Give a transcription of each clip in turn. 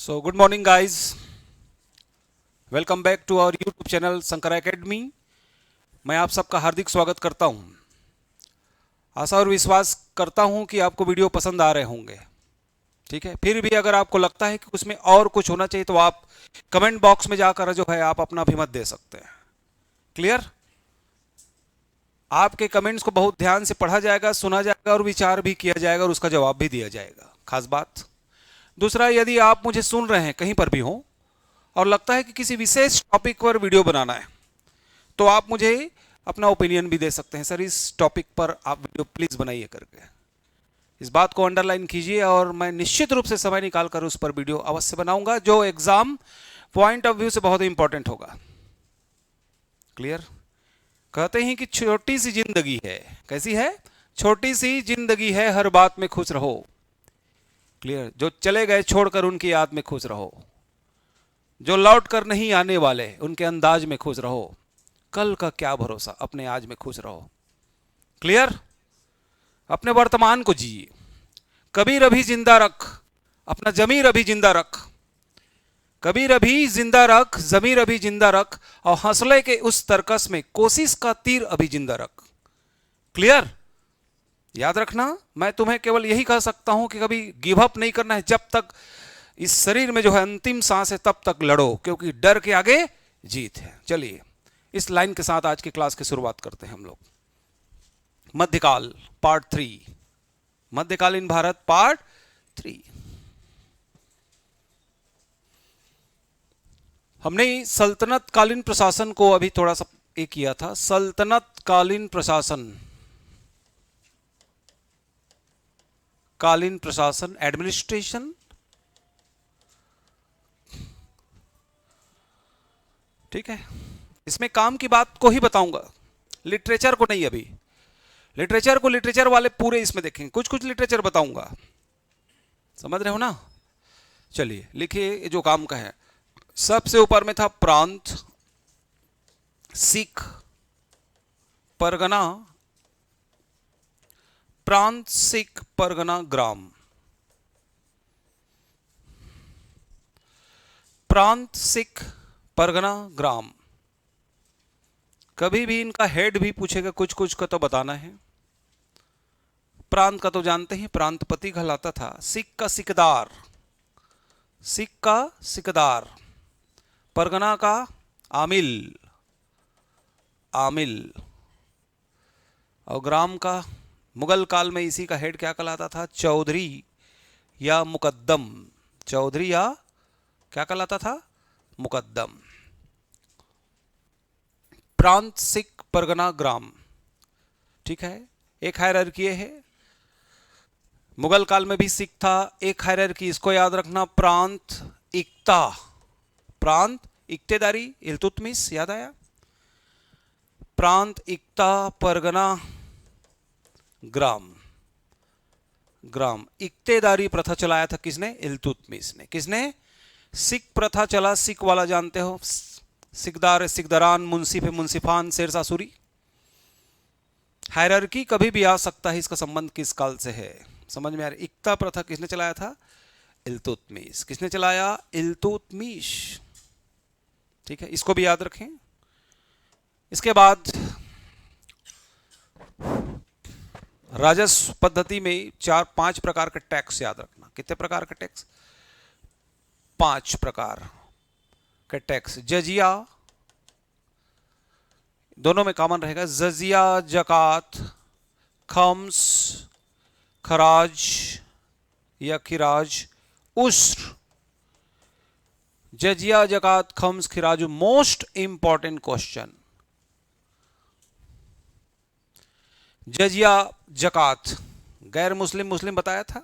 So good morning guys, welcome back to our YouTube channel Shankar academy. मैं आप सबका हार्दिक स्वागत करता हूं। आशा और विश्वास करता हूं कि आपको वीडियो पसंद आ रहे होंगे। ठीक है, फिर भी अगर आपको लगता है कि उसमें और कुछ होना चाहिए तो आप कमेंट बॉक्स में जाकर जो है आप अपना अभिमत दे सकते हैं। क्लियर? आपके कमेंट्स को बहुत ध्यान से पढ़ा जाएगा, सुना जाएगा और विचार भी किया जाएगा और उसका जवाब भी दिया जाएगा। खास बात दूसरा, यदि आप मुझे सुन रहे हैं कहीं पर भी हो और लगता है कि किसी विशेष टॉपिक पर वीडियो बनाना है तो आप मुझे अपना ओपिनियन भी दे सकते हैं। सर इस टॉपिक पर आप वीडियो प्लीज बनाइए करके, इस बात को अंडरलाइन कीजिए और मैं निश्चित रूप से समय निकालकर उस पर वीडियो अवश्य बनाऊंगा जो एग्जाम पॉइंट ऑफ व्यू से बहुत इंपॉर्टेंट होगा। क्लियर? कहते हैं कि छोटी सी जिंदगी है। कैसी है? छोटी सी जिंदगी है, हर बात में खुश रहो। क्लियर? जो चले गए छोड़कर उनकी याद में खुश रहो, जो लौट कर नहीं आने वाले उनके अंदाज में खुश रहो, कल का क्या भरोसा, अपने आज में खुश रहो। क्लियर? अपने वर्तमान को जिए, कबीर अभी जिंदा रख, अपना जमीर अभी जिंदा रख, कबीर अभी जिंदा रख, जमीर अभी जिंदा रख और हौसले के उस तरकस में कोशिश का तीर अभी जिंदा रख। क्लियर? याद रखना, मैं तुम्हें केवल यही कह सकता हूं कि कभी गिव अप नहीं करना है। जब तक इस शरीर में जो है अंतिम सांस है तब तक लड़ो, क्योंकि डर के आगे जीत है। चलिए इस लाइन के साथ आज की क्लास की शुरुआत करते हैं हम लोग। मध्यकाल पार्ट 3, मध्यकाल इन भारत पार्ट 3। हमने सल्तनत कालीन प्रशासन को अभी थोड़ा सा एक किया था। सल्तनत कालीन प्रशासन, कालीन प्रशासन, एडमिनिस्ट्रेशन। ठीक है, इसमें काम की बात को ही बताऊंगा, लिटरेचर को नहीं। अभी लिटरेचर को लिटरेचर वाले पूरे इसमें देखेंगे, कुछ कुछ लिटरेचर बताऊंगा। समझ रहे हो ना? चलिए लिखिए जो काम का है। सबसे ऊपर में था प्रांत, सिख, परगना, प्रांत, सिख, परगना, ग्राम। प्रांत, सिख, परगना, ग्राम। कभी भी इनका हेड भी पूछेगा कुछ कुछ का तो बताना है। प्रांत का तो जानते हैं, प्रांतपति कहलाता था। सिख का सिकदार, सिख का सिकदार। परगना का आमिल, आमिल। और ग्राम का मुगल काल में इसी का हेड क्या कहलाता था? चौधरी या मुकद्दम। चौधरी या क्या कहलाता था? मुकद्दम। प्रांत, सिख, परगना, ग्राम। ठीक है, एक हायरार्की है। मुगल काल में भी सिख था। एक हायरार्की इसको याद रखना, प्रांत, इक्ता। प्रांत, इक्तेदारी, इल्तुतमिश। याद आया? प्रांत, इक्ता, परगना, ग्राम। ग्राम। इक्तेदारी प्रथा चलाया था किसने? इल्तुतमिश ने। किसने? सिख प्रथा चला, सिख वाला जानते हो, सिकदार, सिकदरान, मुंसिफ, मुंसिफान, शेरशाह सूरी। हायरार्की कभी भी आ सकता है, इसका संबंध किस काल से है समझ में आ रहा है। इक्ता प्रथा किसने चलाया था? इल्तुतमिश। किसने चलाया? इल्तुतमिश। ठीक है, इसको भी याद रखें। इसके बाद राजस्व पद्धति में 4-5 प्रकार के टैक्स याद रखना। कितने प्रकार के टैक्स? 5 प्रकार के टैक्स। जजिया, दोनों में कॉमन रहेगा। जजिया, जकात, खम्स, खराज या खिराज, उस्र। जजिया, जकात, खम्स, खिराज। मोस्ट इंपॉर्टेंट क्वेश्चन, जजिया, जकात। गैर मुस्लिम, मुस्लिम बताया था।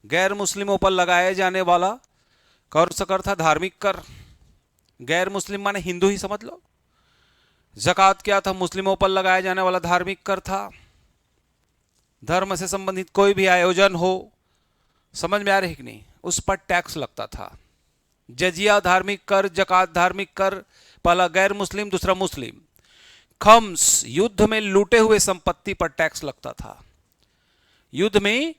गैर मुस्लिमों पर लगाए जाने वाला कौन सा कर था? धार्मिक कर। गैर मुस्लिम माने हिंदू ही समझ लो। जकात क्या था? मुस्लिमों पर लगाया जाने वाला धार्मिक कर था। धर्म से संबंधित कोई भी आयोजन हो, समझ में आ रही कि नहीं, उस पर टैक्स लगता था। जजिया धार्मिक कर, जकात धार्मिक कर। पहला गैर मुस्लिम, दूसरा मुस्लिम। खम्स, युद्ध में लूटे हुए संपत्ति पर टैक्स लगता था। युद्ध में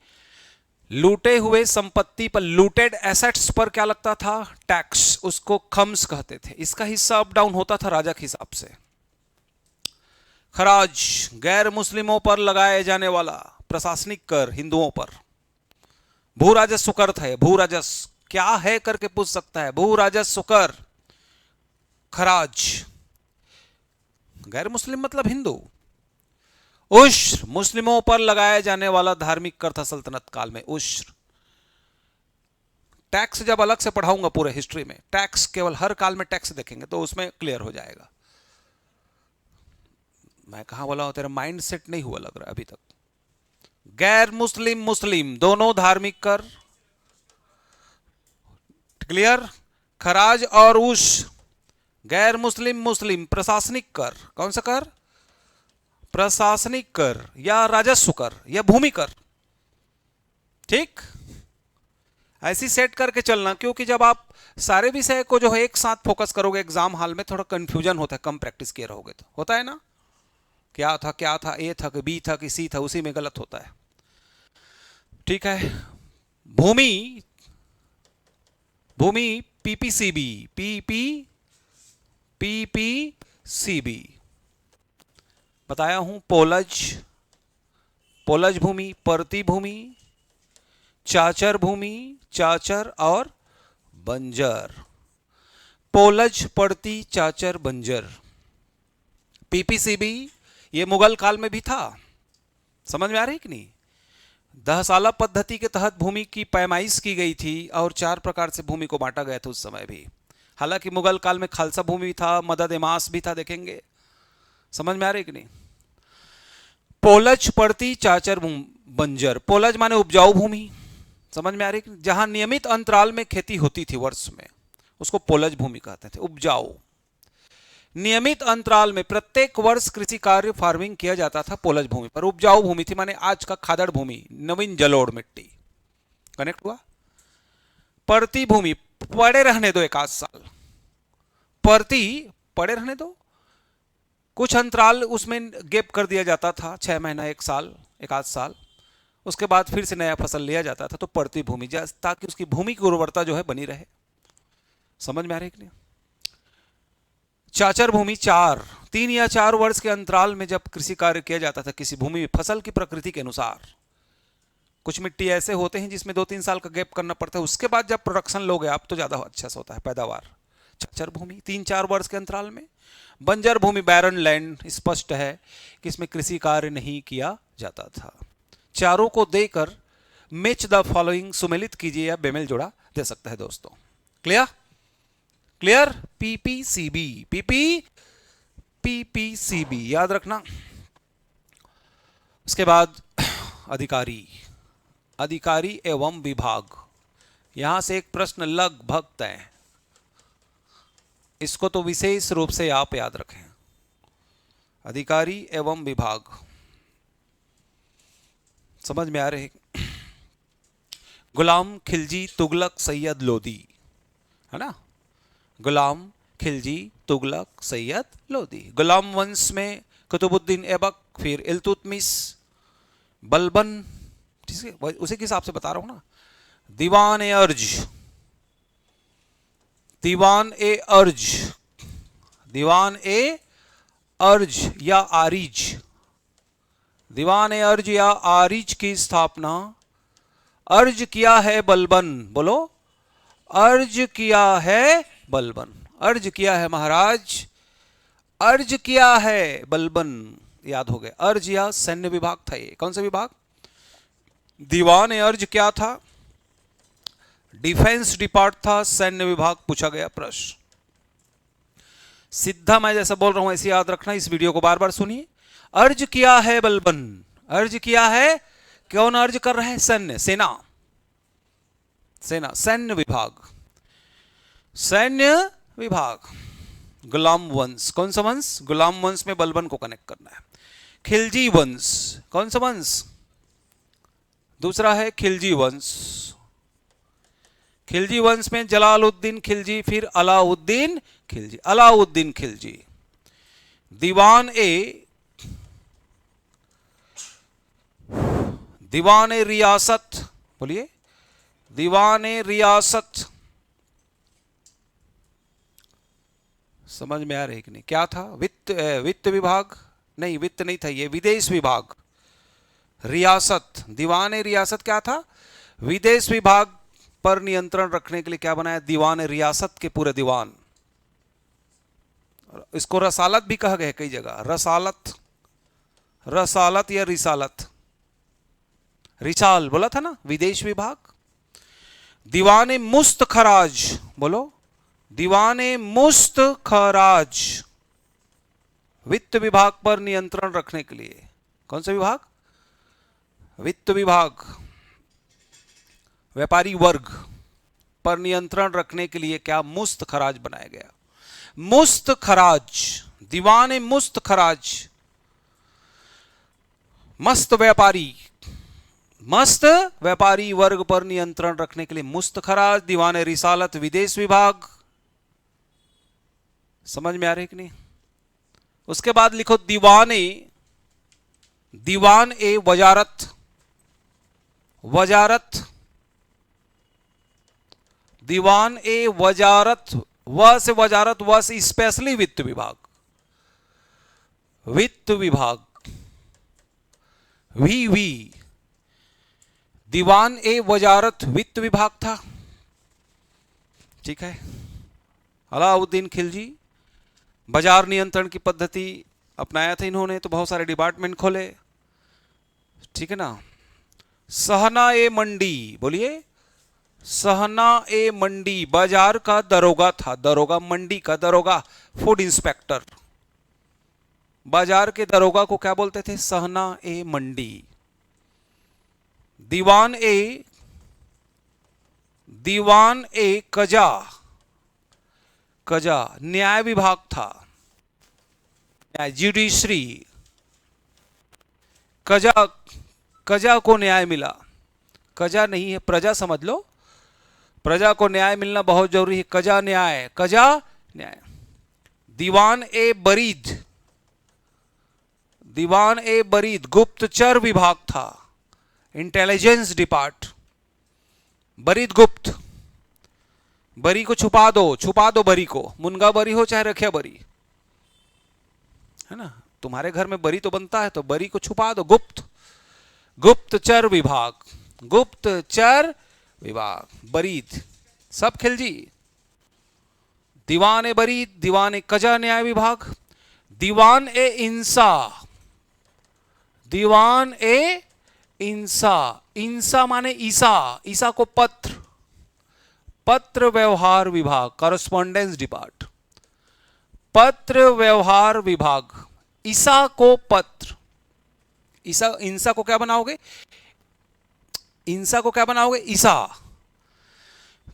लूटे हुए संपत्ति पर, लूटेड एसेट्स पर क्या लगता था? टैक्स। उसको खम्स कहते थे। इसका हिस्सा अप डाउन होता था राजा के हिसाब से। खराज, गैर मुस्लिमों पर लगाए जाने वाला प्रशासनिक कर हिंदुओं पर। भू राजस्व कर है। भू राजस्व क्या है करके पूछ सकता है। भू राजस्व कर, खराज। गैर मुस्लिम मतलब हिंदू। उश्र, मुस्लिमों पर लगाया जाने वाला धार्मिक कर था सल्तनत काल में, उश्र। टैक्स जब अलग से पढ़ाऊंगा पूरे हिस्ट्री में, टैक्स केवल हर काल में टैक्स देखेंगे तो उसमें क्लियर हो जाएगा। मैं कहां बोला हूं, तेरा माइंड सेट नहीं हुआ लग रहा अभी तक। गैर मुस्लिम मुस्लिम दोनों धार्मिक कर, क्लियर। खराज और उश्र, गैर मुस्लिम मुस्लिम। प्रशासनिक कर, कौन सा कर? प्रशासनिक कर या राजस्व कर या भूमि कर। ठीक, ऐसी सेट करके चलना, क्योंकि जब आप सारे विषय को जो है एक साथ फोकस करोगे एग्जाम हॉल में थोड़ा कंफ्यूजन होता है, कम प्रैक्टिस किए रहोगे तो। होता है ना, क्या था, ए था कि बी था कि सी था, उसी में गलत होता है। ठीक है। भूमि, भूमि पीपीसीबी, पीपीसीबी बताया हूं। पोलज, पोलज भूमि, परती भूमि, चाचर भूमि, चाचर और बंजर। पोलज, पड़ती, चाचर, बंजर। पीपीसीबी ये मुगल काल में भी था। समझ में आ रही कि नहीं? दहसाला पद्धति के तहत भूमि की पैमाइश की गई थी और 4 प्रकार से भूमि को बांटा गया था उस समय भी। हालांकि मुगल काल में खालसा भूमि भी था, मदद ए मास भी था, देखेंगे। समझ में आ रही कि नहीं? पोलज, पड़ती, चाचर, बंजर। पोलज माने उपजाऊ भूमि, समझ में आ रही? जहां नियमित अंतराल में खेती होती थी वर्ष में, उसको पोलज भूमि कहते थे। उपजाऊ, नियमित अंतराल में प्रत्येक वर्ष कृषि कार्य फार्मिंग किया जाता था पोलज भूमि पर। उपजाऊ भूमि थी माने आज का खादड़ भूमि, नवीन जलोढ़ मिट्टी। कनेक्ट हुआ? परती भूमि, पड़े रहने दो 1 आध साल। परती, पड़े रहने दो, कुछ अंतराल उसमें गैप कर दिया जाता था, 6 महीना, 1 साल, 1 आध साल, उसके बाद फिर से नया फसल लिया जाता था। तो पड़ती भूमि, ताकि उसकी भूमि की उर्वरता जो है बनी रहे। समझ में आ रही है कि नहीं? चाचर भूमि, 3 या 4 वर्ष के अंतराल में जब कृषि कार्य किया जाता था किसी भूमि में, फसल की प्रकृति के अनुसार। कुछ मिट्टी ऐसे होते हैं जिसमें 2-3 साल का गैप करना पड़ता है, उसके बाद जब प्रोडक्शन लोगे आप तो ज्यादा अच्छा से होता है पैदावार। चाचर भूमि 3-4 वर्ष के अंतराल में। बंजर भूमि, बैरन लैंड, स्पष्ट है कि इसमें कृषि कार्य नहीं किया जाता था। चारों को देकर मैच द फॉलोइंग सुमेलित कीजिए या बेमेल जोड़ा दे सकता है दोस्तों। क्लियर? क्लियर? पीपीसीबी, पीपीसीबी याद रखना। उसके बाद अधिकारी, अधिकारी एवं विभाग। यहां से एक प्रश्न लगभग तय, इसको तो विशेष रूप से आप याद रखें। अधिकारी एवं विभाग समझ में आ रहे? गुलाम खिलजी, तुगलक, सैयद लोदी, है ना? गुलाम खिलजी, तुगलक, सैयद लोदी। गुलाम वंश में कुतुबुद्दीन ऐबक, फिर इल्तुतमिश, बलबन, उसी के हिसाब से बता रहा हूं ना। दीवान ए अर्ज, दीवान ए अर्ज, दीवान ए अर्ज या आरिज, दीवान ए अर्ज या आरिज की स्थापना अर्ज किया है बलबन। बोलो, अर्ज किया है बलबन। अर्ज किया है महाराज, अर्ज किया है बलबन। याद हो गया। अर्ज या सैन्य विभाग था ये। कौन सा विभाग? दीवान ए अर्ज क्या था? डिफेंस डिपार्ट था, सैन्य विभाग पूछा गया प्रश्न। सीधा मैं जैसा बोल रहा हूं ऐसे याद रखना, इस वीडियो को बार बार सुनिए। अर्ज किया है बलबन, अर्ज किया है, कौन अर्ज कर रहा है? सैन्य, सेना, सेना, सैन्य विभाग, सैन्य विभाग। गुलाम वंश, कौन सा वंश? गुलाम वंश में बलबन को कनेक्ट करना है। खिलजी वंश, कौन सा वंश? दूसरा है खिलजी वंश। खिलजी वंश में जलालुद्दीन खिलजी, फिर अलाउद्दीन खिलजी, अलाउद्दीन खिलजी। दीवान ए, दीवान ए रियासत, बोलिए, दीवान रियासत। समझ में आ रही कि नहीं? क्या था? वित्त विभाग नहीं, वित्त नहीं था ये, विदेश विभाग। रियासत, दीवान रियासत क्या था? विदेश विभाग पर नियंत्रण रखने के लिए क्या बनाया? दीवान रियासत के पूरे दीवान। इसको रसालत भी कहा गया कई जगह, रसालत, रसालत या रिसालत। रिसाल बोला था ना, विदेश विभाग। दीवान मुस्त खराज, बोलो, दीवान मुस्त खराज, वित्त विभाग पर नियंत्रण रखने के लिए। कौन सा विभाग? वित्त विभाग। व्यापारी वर्ग पर नियंत्रण रखने के लिए क्या? मुस्त खराज बनाया गया। मुस्त खराज, दीवान मुस्त खराज। मस्त व्यापारी, मस्त व्यापारी वर्ग पर नियंत्रण रखने के लिए मुस्त खराज, दीवान रिसालत, विदेश विभाग। समझ में आ रही कि नहीं? उसके बाद लिखो दीवान ए वजारत, वजारत, दीवान ए वजारत, व से वजारत, व से स्पेशली वित्त विभाग, वित्त विभाग, वी दीवान ए वजारत वित्त विभाग था। ठीक है। अलाउद्दीन खिलजी, बाजार नियंत्रण की पद्धति अपनाया था इन्होंने, तो बहुत सारे डिपार्टमेंट खोले। ठीक है ना। सहना ए मंडी, बोलिए, सहना ए मंडी, बाजार का दरोगा था, दरोगा, मंडी का दरोगा, फूड इंस्पेक्टर। बाजार के दरोगा को क्या बोलते थे? सहना ए मंडी। दीवान ए कजा, कजा न्याय विभाग था, न्याय, जुडिशरी। कजा, कजा को न्याय मिला, कजा नहीं है, प्रजा समझ लो, प्रजा को न्याय मिलना बहुत जरूरी है। कजा न्याय, कजा न्याय। दीवान ए बरीद, दीवान ए बरीद गुप्तचर विभाग था, इंटेलिजेंस डिपार्ट। बरीद गुप्त, बरी को छुपा दो बरी को, मुनगा बरी हो चाहे रखिया बरी, है ना। तुम्हारे घर में बरी तो बनता है, तो बरी को छुपा दो, गुप्त, गुप्तचर विभाग, गुप्तचर विभाग, बरीद। सब खिलजी। दीवान ए बरीद, दीवान ए कजा न्याय विभाग। दीवान ए इंसा, दीवान ए इंसा, इंसा माने ईसा, ईसा को पत्र, पत्र व्यवहार विभाग, कॉरेस्पॉन्डेंस डिपार्ट, पत्र व्यवहार विभाग। ईसा को पत्र, ईसा, इंसा को क्या बनाओगे? इंसा को क्या बनाओगे? ईसा।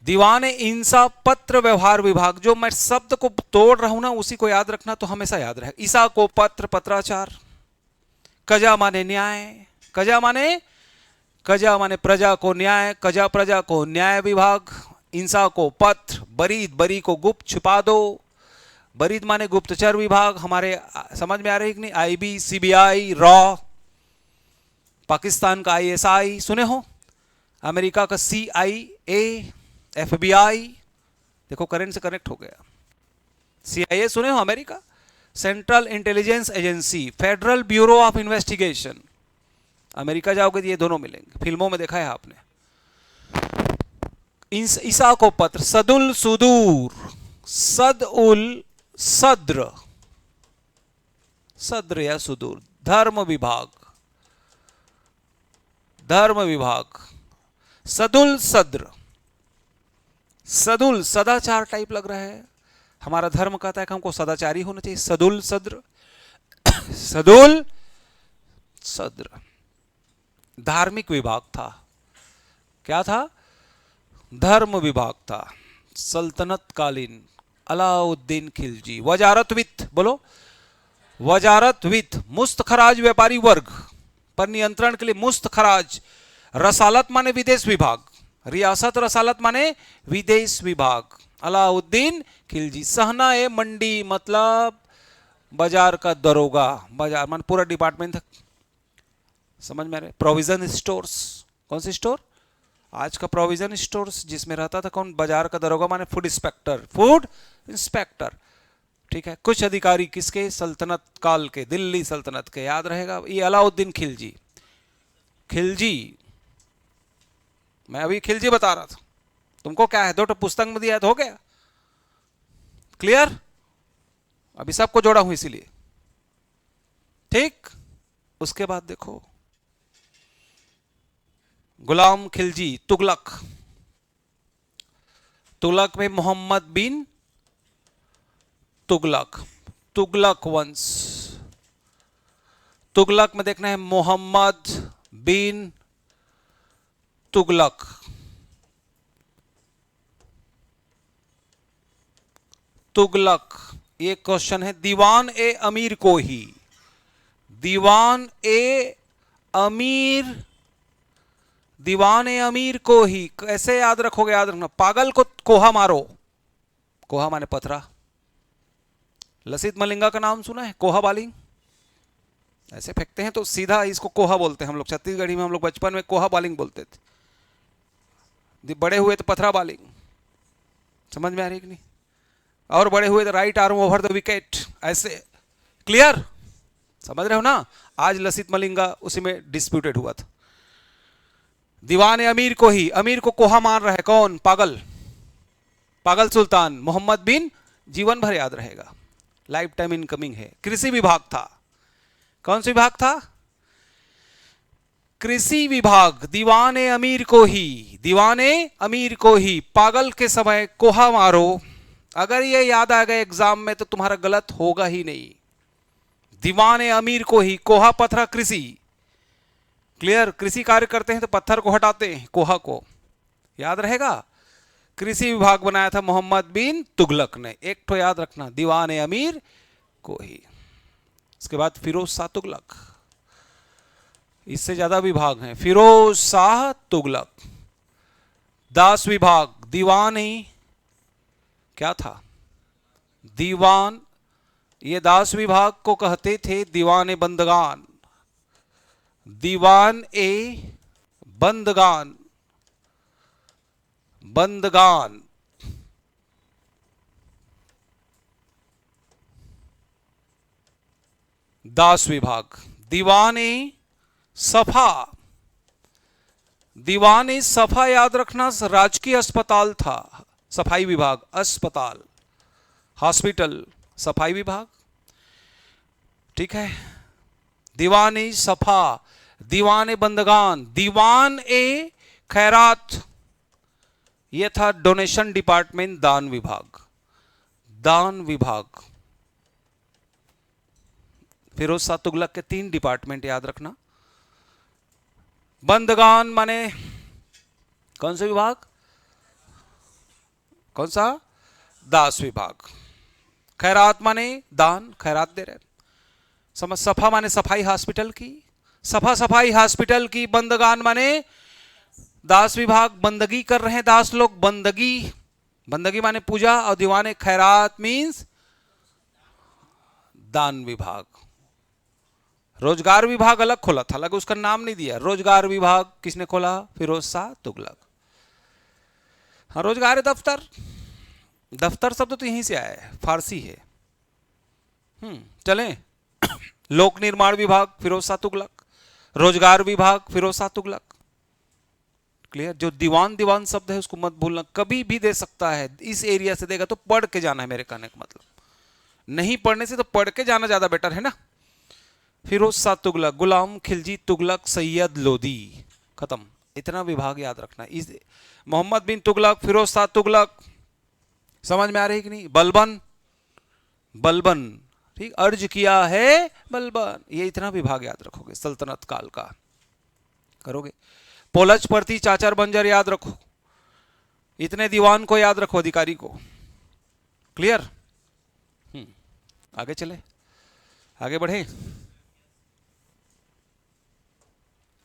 दीवान इंसा पत्र व्यवहार विभाग। जो मैं शब्द को तोड़ रहा हूं ना, उसी को याद रखना, तो हमेशा याद रहे। ईसा को पत्र, पत्राचार। कजा माने न्याय, कजा माने प्रजा को न्याय, कजा प्रजा को न्याय विभाग। इंसा को पत्र। बरीद, बरी को गुप्त, छुपा दो। बरीद माने गुप्तचर विभाग। हमारे समझ में आ रही कि नहीं? आईबी, सीबीआई, रॉ, पाकिस्तान का आईएसआई सुने हो, अमेरिका का CIA, FBI, देखो करंट से कनेक्ट हो गया। CIA सुने हो, America, central intelligence agency, federal bureau of investigation. America जाओगे तो ये दोनों मिलेंगे, फिल्मों में देखा है आपने। ईसा को पत्र। सदुल सुदूर, सद उल सद्र, सद्र या सुदूर। धर्म विभाग, धर्म विभाग। सदुल सद्र, सदुल सदाचार टाइप लग रहा है। हमारा धर्म कहता है कि हमको सदाचारी होना चाहिए। सदुल सद्र, सदुल सद्र। धार्मिक विभाग था। क्या था? धर्म विभाग था, सल्तनत कालीन, अलाउद्दीन खिलजी। वजारत वित्त, बोलो, वजारत वित्त। मुस्त खराज व्यापारी वर्ग पर नियंत्रण के लिए मुस्त खराज। रसालत माने विदेश विभाग, रियासत रसालत माने विदेश विभाग। अलाउद्दीन खिलजी। सहना ए मंडी मतलब बाजार का दरोगा, बाजार मान पूरा डिपार्टमेंट था। समझ में आ रहे? प्रोविजन स्टोर्स, कौन सी स्टोर? आज का प्रोविजन स्टोर्स जिसमें रहता था कौन, बाजार का दरोगा माने फूड इंस्पेक्टर, फूड इंस्पेक्टर, ठीक है। कुछ अधिकारी किसके, सल्तनत काल के, दिल्ली सल्तनत के, याद रहेगा। ये अलाउद्दीन खिलजी, खिलजी, मैं अभी खिलजी बता रहा था, तुमको क्या है, 2 पुस्तक में दिया है तो हो गया, क्लियर। अभी सबको जोड़ा हूं इसीलिए, ठीक। उसके बाद देखो गुलाम खिलजी, तुगलक, तुगलक में मोहम्मद बिन तुगलक, तुगलक वंश, तुगलक में देखना है मोहम्मद बिन तुगलक, तुगलक। ये क्वेश्चन है दीवान ए अमीर को ही, दीवान ए अमीर, दीवान ए अमीर को ही कैसे याद रखोगे, याद रखना, पागल को कोहा मारो, कोहा माने पथरा। लसित मलिंगा का नाम सुना है, कोहा बालिंग, ऐसे फेंकते हैं तो सीधा इसको कोहा बोलते हैं हम लोग, छत्तीसगढ़ी में हम लोग बचपन में कोहा बालिंग बोलते थे, बड़े हुए तो पथरा बालिंग, समझ में आ रही कि नहीं, और बड़े हुए तो right arm over the wicket, ऐसे, क्लियर, समझ रहे हो ना। आज लसित मलिंगा उसी में डिस्प्यूटेड हुआ था। दीवान अमीर को ही, अमीर को कोहा मान रहा है कौन, पागल, पागल सुल्तान मोहम्मद बिन, जीवन भर याद रहेगा, लाइफ टाइम इनकमिंग है। कृषि विभाग था, कौन सा विभाग था, कृषि विभाग। दीवाने अमीर को ही, दीवाने अमीर को ही, पागल के समय कोहा मारो। अगर ये याद आ गए एग्जाम में तो तुम्हारा गलत होगा ही नहीं। दीवाने अमीर को ही, कोहा पथरा कृषि, क्लियर। कृषि कार्य करते हैं तो पत्थर को हटाते हैं, कोहा को, याद रहेगा। कृषि विभाग बनाया था मोहम्मद बिन तुगलक ने, एक तो याद रखना, दीवाने अमीर को ही। उसके बाद फिरोज शाह तुगलक, इससे ज्यादा विभाग हैं, फिरोज शाह तुगलक। दास विभाग, दीवानी क्या था, दीवान, ये दास विभाग को कहते थे दीवान ए बंदगान, दीवान ए बंदगान, बंदगान। दास विभाग। दीवान ए सफा, दीवान ए सफा याद रखना, राजकीय अस्पताल था, सफाई विभाग, अस्पताल, हॉस्पिटल, सफाई विभाग, ठीक है। दीवान ए सफा, दीवान ए बंदगान, दीवान ए खैरात, यह था डोनेशन डिपार्टमेंट, दान विभाग, दान विभाग। फिरोज शाह तुगलक के 3 डिपार्टमेंट याद रखना। बंदगान माने कौन सा विभाग, कौन सा, दास विभाग। खैरात माने दान, खैरात दे रहे, समझ। सफा माने सफाई हॉस्पिटल की, सफा सफाई हॉस्पिटल की। बंदगान माने दास विभाग, बंदगी कर रहे हैं दास लोग, बंदगी, बंदगी माने पूजा। और दीवाने खैरात मीन्स दान विभाग। रोजगार विभाग अलग खोला था, अलग उसका नाम नहीं दिया। रोजगार विभाग किसने खोला, फिरोज शाह तुगलक। हाँ, रोजगार दफ्तर, दफ्तर शब्द तो यहीं से आया है, फारसी है। चलें। लोक निर्माण विभाग फिरोज शाह तुगलक, रोजगार विभाग फिरोज शाह तुगलक, क्लियर। जो दीवान, दीवान शब्द है उसको मत भूलना, कभी भी दे सकता है। इस एरिया से देगा तो पढ़ के जाना है, मेरे कहने का मतलब, नहीं पढ़ने से तो पढ़ के जाना ज्यादा बेटर है ना। फिरोज शाह तुगलक, गुलाम खिलजी तुगलक, सैयद लोदी, खत्म। इतना विभाग याद रखना। इस मोहम्मद बिन तुगलक, फिरोज शाह तुगलक, समझ में आ रही कि नहीं। बलबन, बलबन, ठीक, अर्ज किया है बलबन, ये इतना विभाग याद रखोगे, सल्तनत काल का करोगे। पोलच प्रति चाचर बंजर याद रखो, इतने दीवान को याद रखो, अधिकारी को, क्लियर। आगे चले, आगे बढ़े।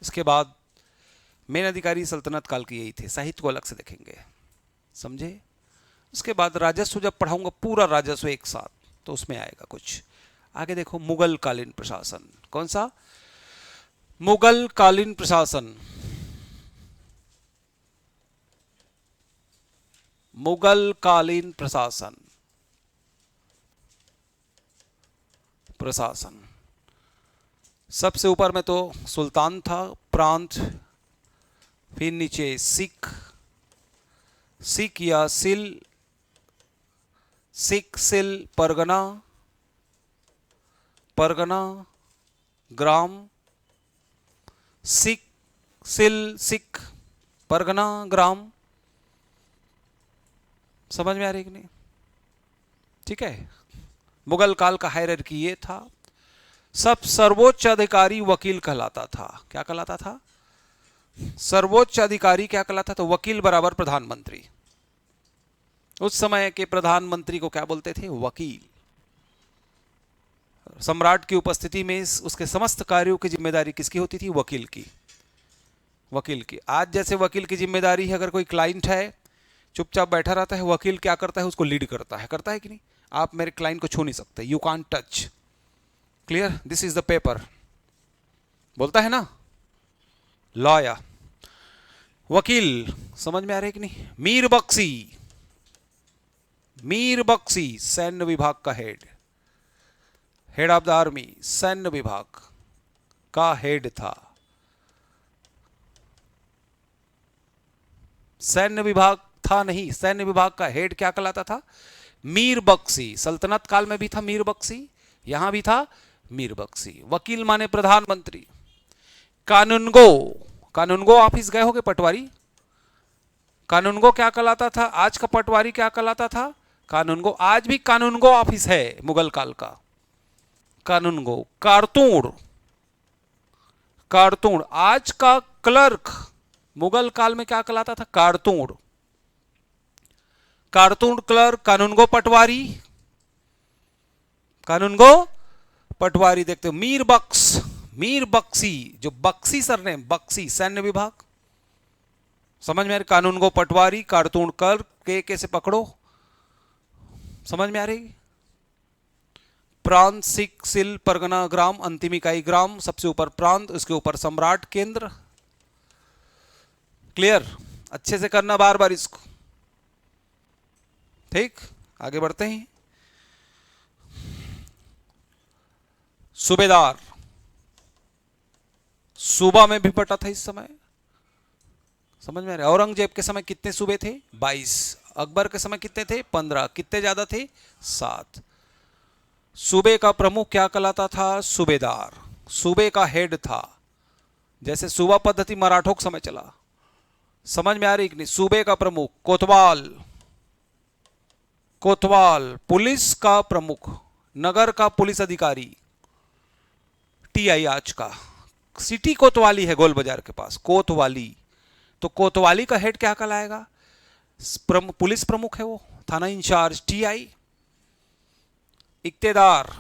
इसके बाद मेन अधिकारी सल्तनत काल के यही थे, साहित्य को अलग से देखेंगे, समझे। उसके बाद राजस्व जब पढ़ाऊंगा पूरा राजस्व एक साथ, तो उसमें आएगा कुछ। आगे देखो, मुगल कालीन प्रशासन, कौन सा, मुगल कालीन प्रशासन। मुगल कालीन प्रशासन, प्रशासन सबसे ऊपर में तो सुल्तान था, प्रांत, फिर नीचे सिख, सिख या सिल, सिख सिल परगना, परगना ग्राम, सिख सिल सिख परगना ग्राम। समझ में आ रही कि नहीं? ठीक है, मुगल काल का हायरार्की ये था। सब सर्वोच्च अधिकारी वकील कहलाता था। क्या कहलाता था? सर्वोच्च अधिकारी क्या कहलाता था? तो वकील बराबर प्रधानमंत्री। उस समय के प्रधानमंत्री को क्या बोलते थे? वकील। सम्राट की उपस्थिति में उसके समस्त कार्यों की जिम्मेदारी किसकी होती थी? वकील की। वकील की। आज जैसे वकील की जिम्मेदारी है, अगर कोई क्लाइंट है चुपचाप बैठा रहता है, वकील क्या करता है? उसको लीड करता है। करता है कि नहीं? आप मेरे क्लाइंट को छू नहीं सकते, you can't touch. Clear? This is the paper, बोलता है ना लॉयर। वकील समझ में आ रहा है कि नहीं? मीर बख्शी, मीर बख्शी सैन्य विभाग का head, head of the army, सैन्य विभाग का हेड था। सैन्य विभाग था नहीं, सैन्य विभाग का हेड क्या कहलाता था? मीर बख्शी। सल्तनत काल में भी था मीर बख्शी, यहां भी था मीर बख्शी। वकील माने प्रधानमंत्री। कानूनगो, कानूनगो ऑफिस गए होगे पटवारी? कानूनगो क्या कहलाता था? आज का पटवारी क्या कहलाता था? कानूनगो। आज भी कानूनगो ऑफिस है मुगल काल का, कानूनगो। कारतूड़, कारतूड़ आज का क्लर्क मुगल काल में क्या कहलाता था? कारतूड़। कारतूड़ क्लर्क, कानूनगो पटवारी, कानूनगो पटवारी। देखते हो मीर बख्श, मीर बख्शी, जो बख्शी सरनेम, बख्शी सैन्य विभाग। समझ में आ रही? कानूनगो पटवारी, कारतूड़ क्लर्क, के से पकड़ो। समझ में आ रही? प्रांत, सिख, सिल, परगना, ग्राम, अंतिम इकाई ग्राम, सबसे ऊपर प्रांत, उसके ऊपर सम्राट, केंद्र। क्लियर? अच्छे से करना बार बार इसको। ठीक, आगे बढ़ते हैं। सूबेदार, सूबा में भी बटा था इस समय। समझ में आ रहा है? औरंगजेब के समय कितने सूबे थे? 22। अकबर के समय कितने थे? 15। कितने ज्यादा थे? 7। सूबे का प्रमुख क्या कहलाता था? सूबेदार। सूबे का हेड था। जैसे सूबा पद्धति मराठों के समय चला। समझ में आ रही कि नहीं? सूबे का प्रमुख कोतवाल, कोतवाल। पुलिस का प्रमुख, नगर का पुलिस अधिकारी, टीआई आज का। सिटी कोतवाली है गोल बाजार के पास, कोतवाली। तो कोतवाली का हेड क्या कहलाएगा? पुलिस प्रमुख है वो, थाना इंचार्ज, टीआई। इक्तेदार,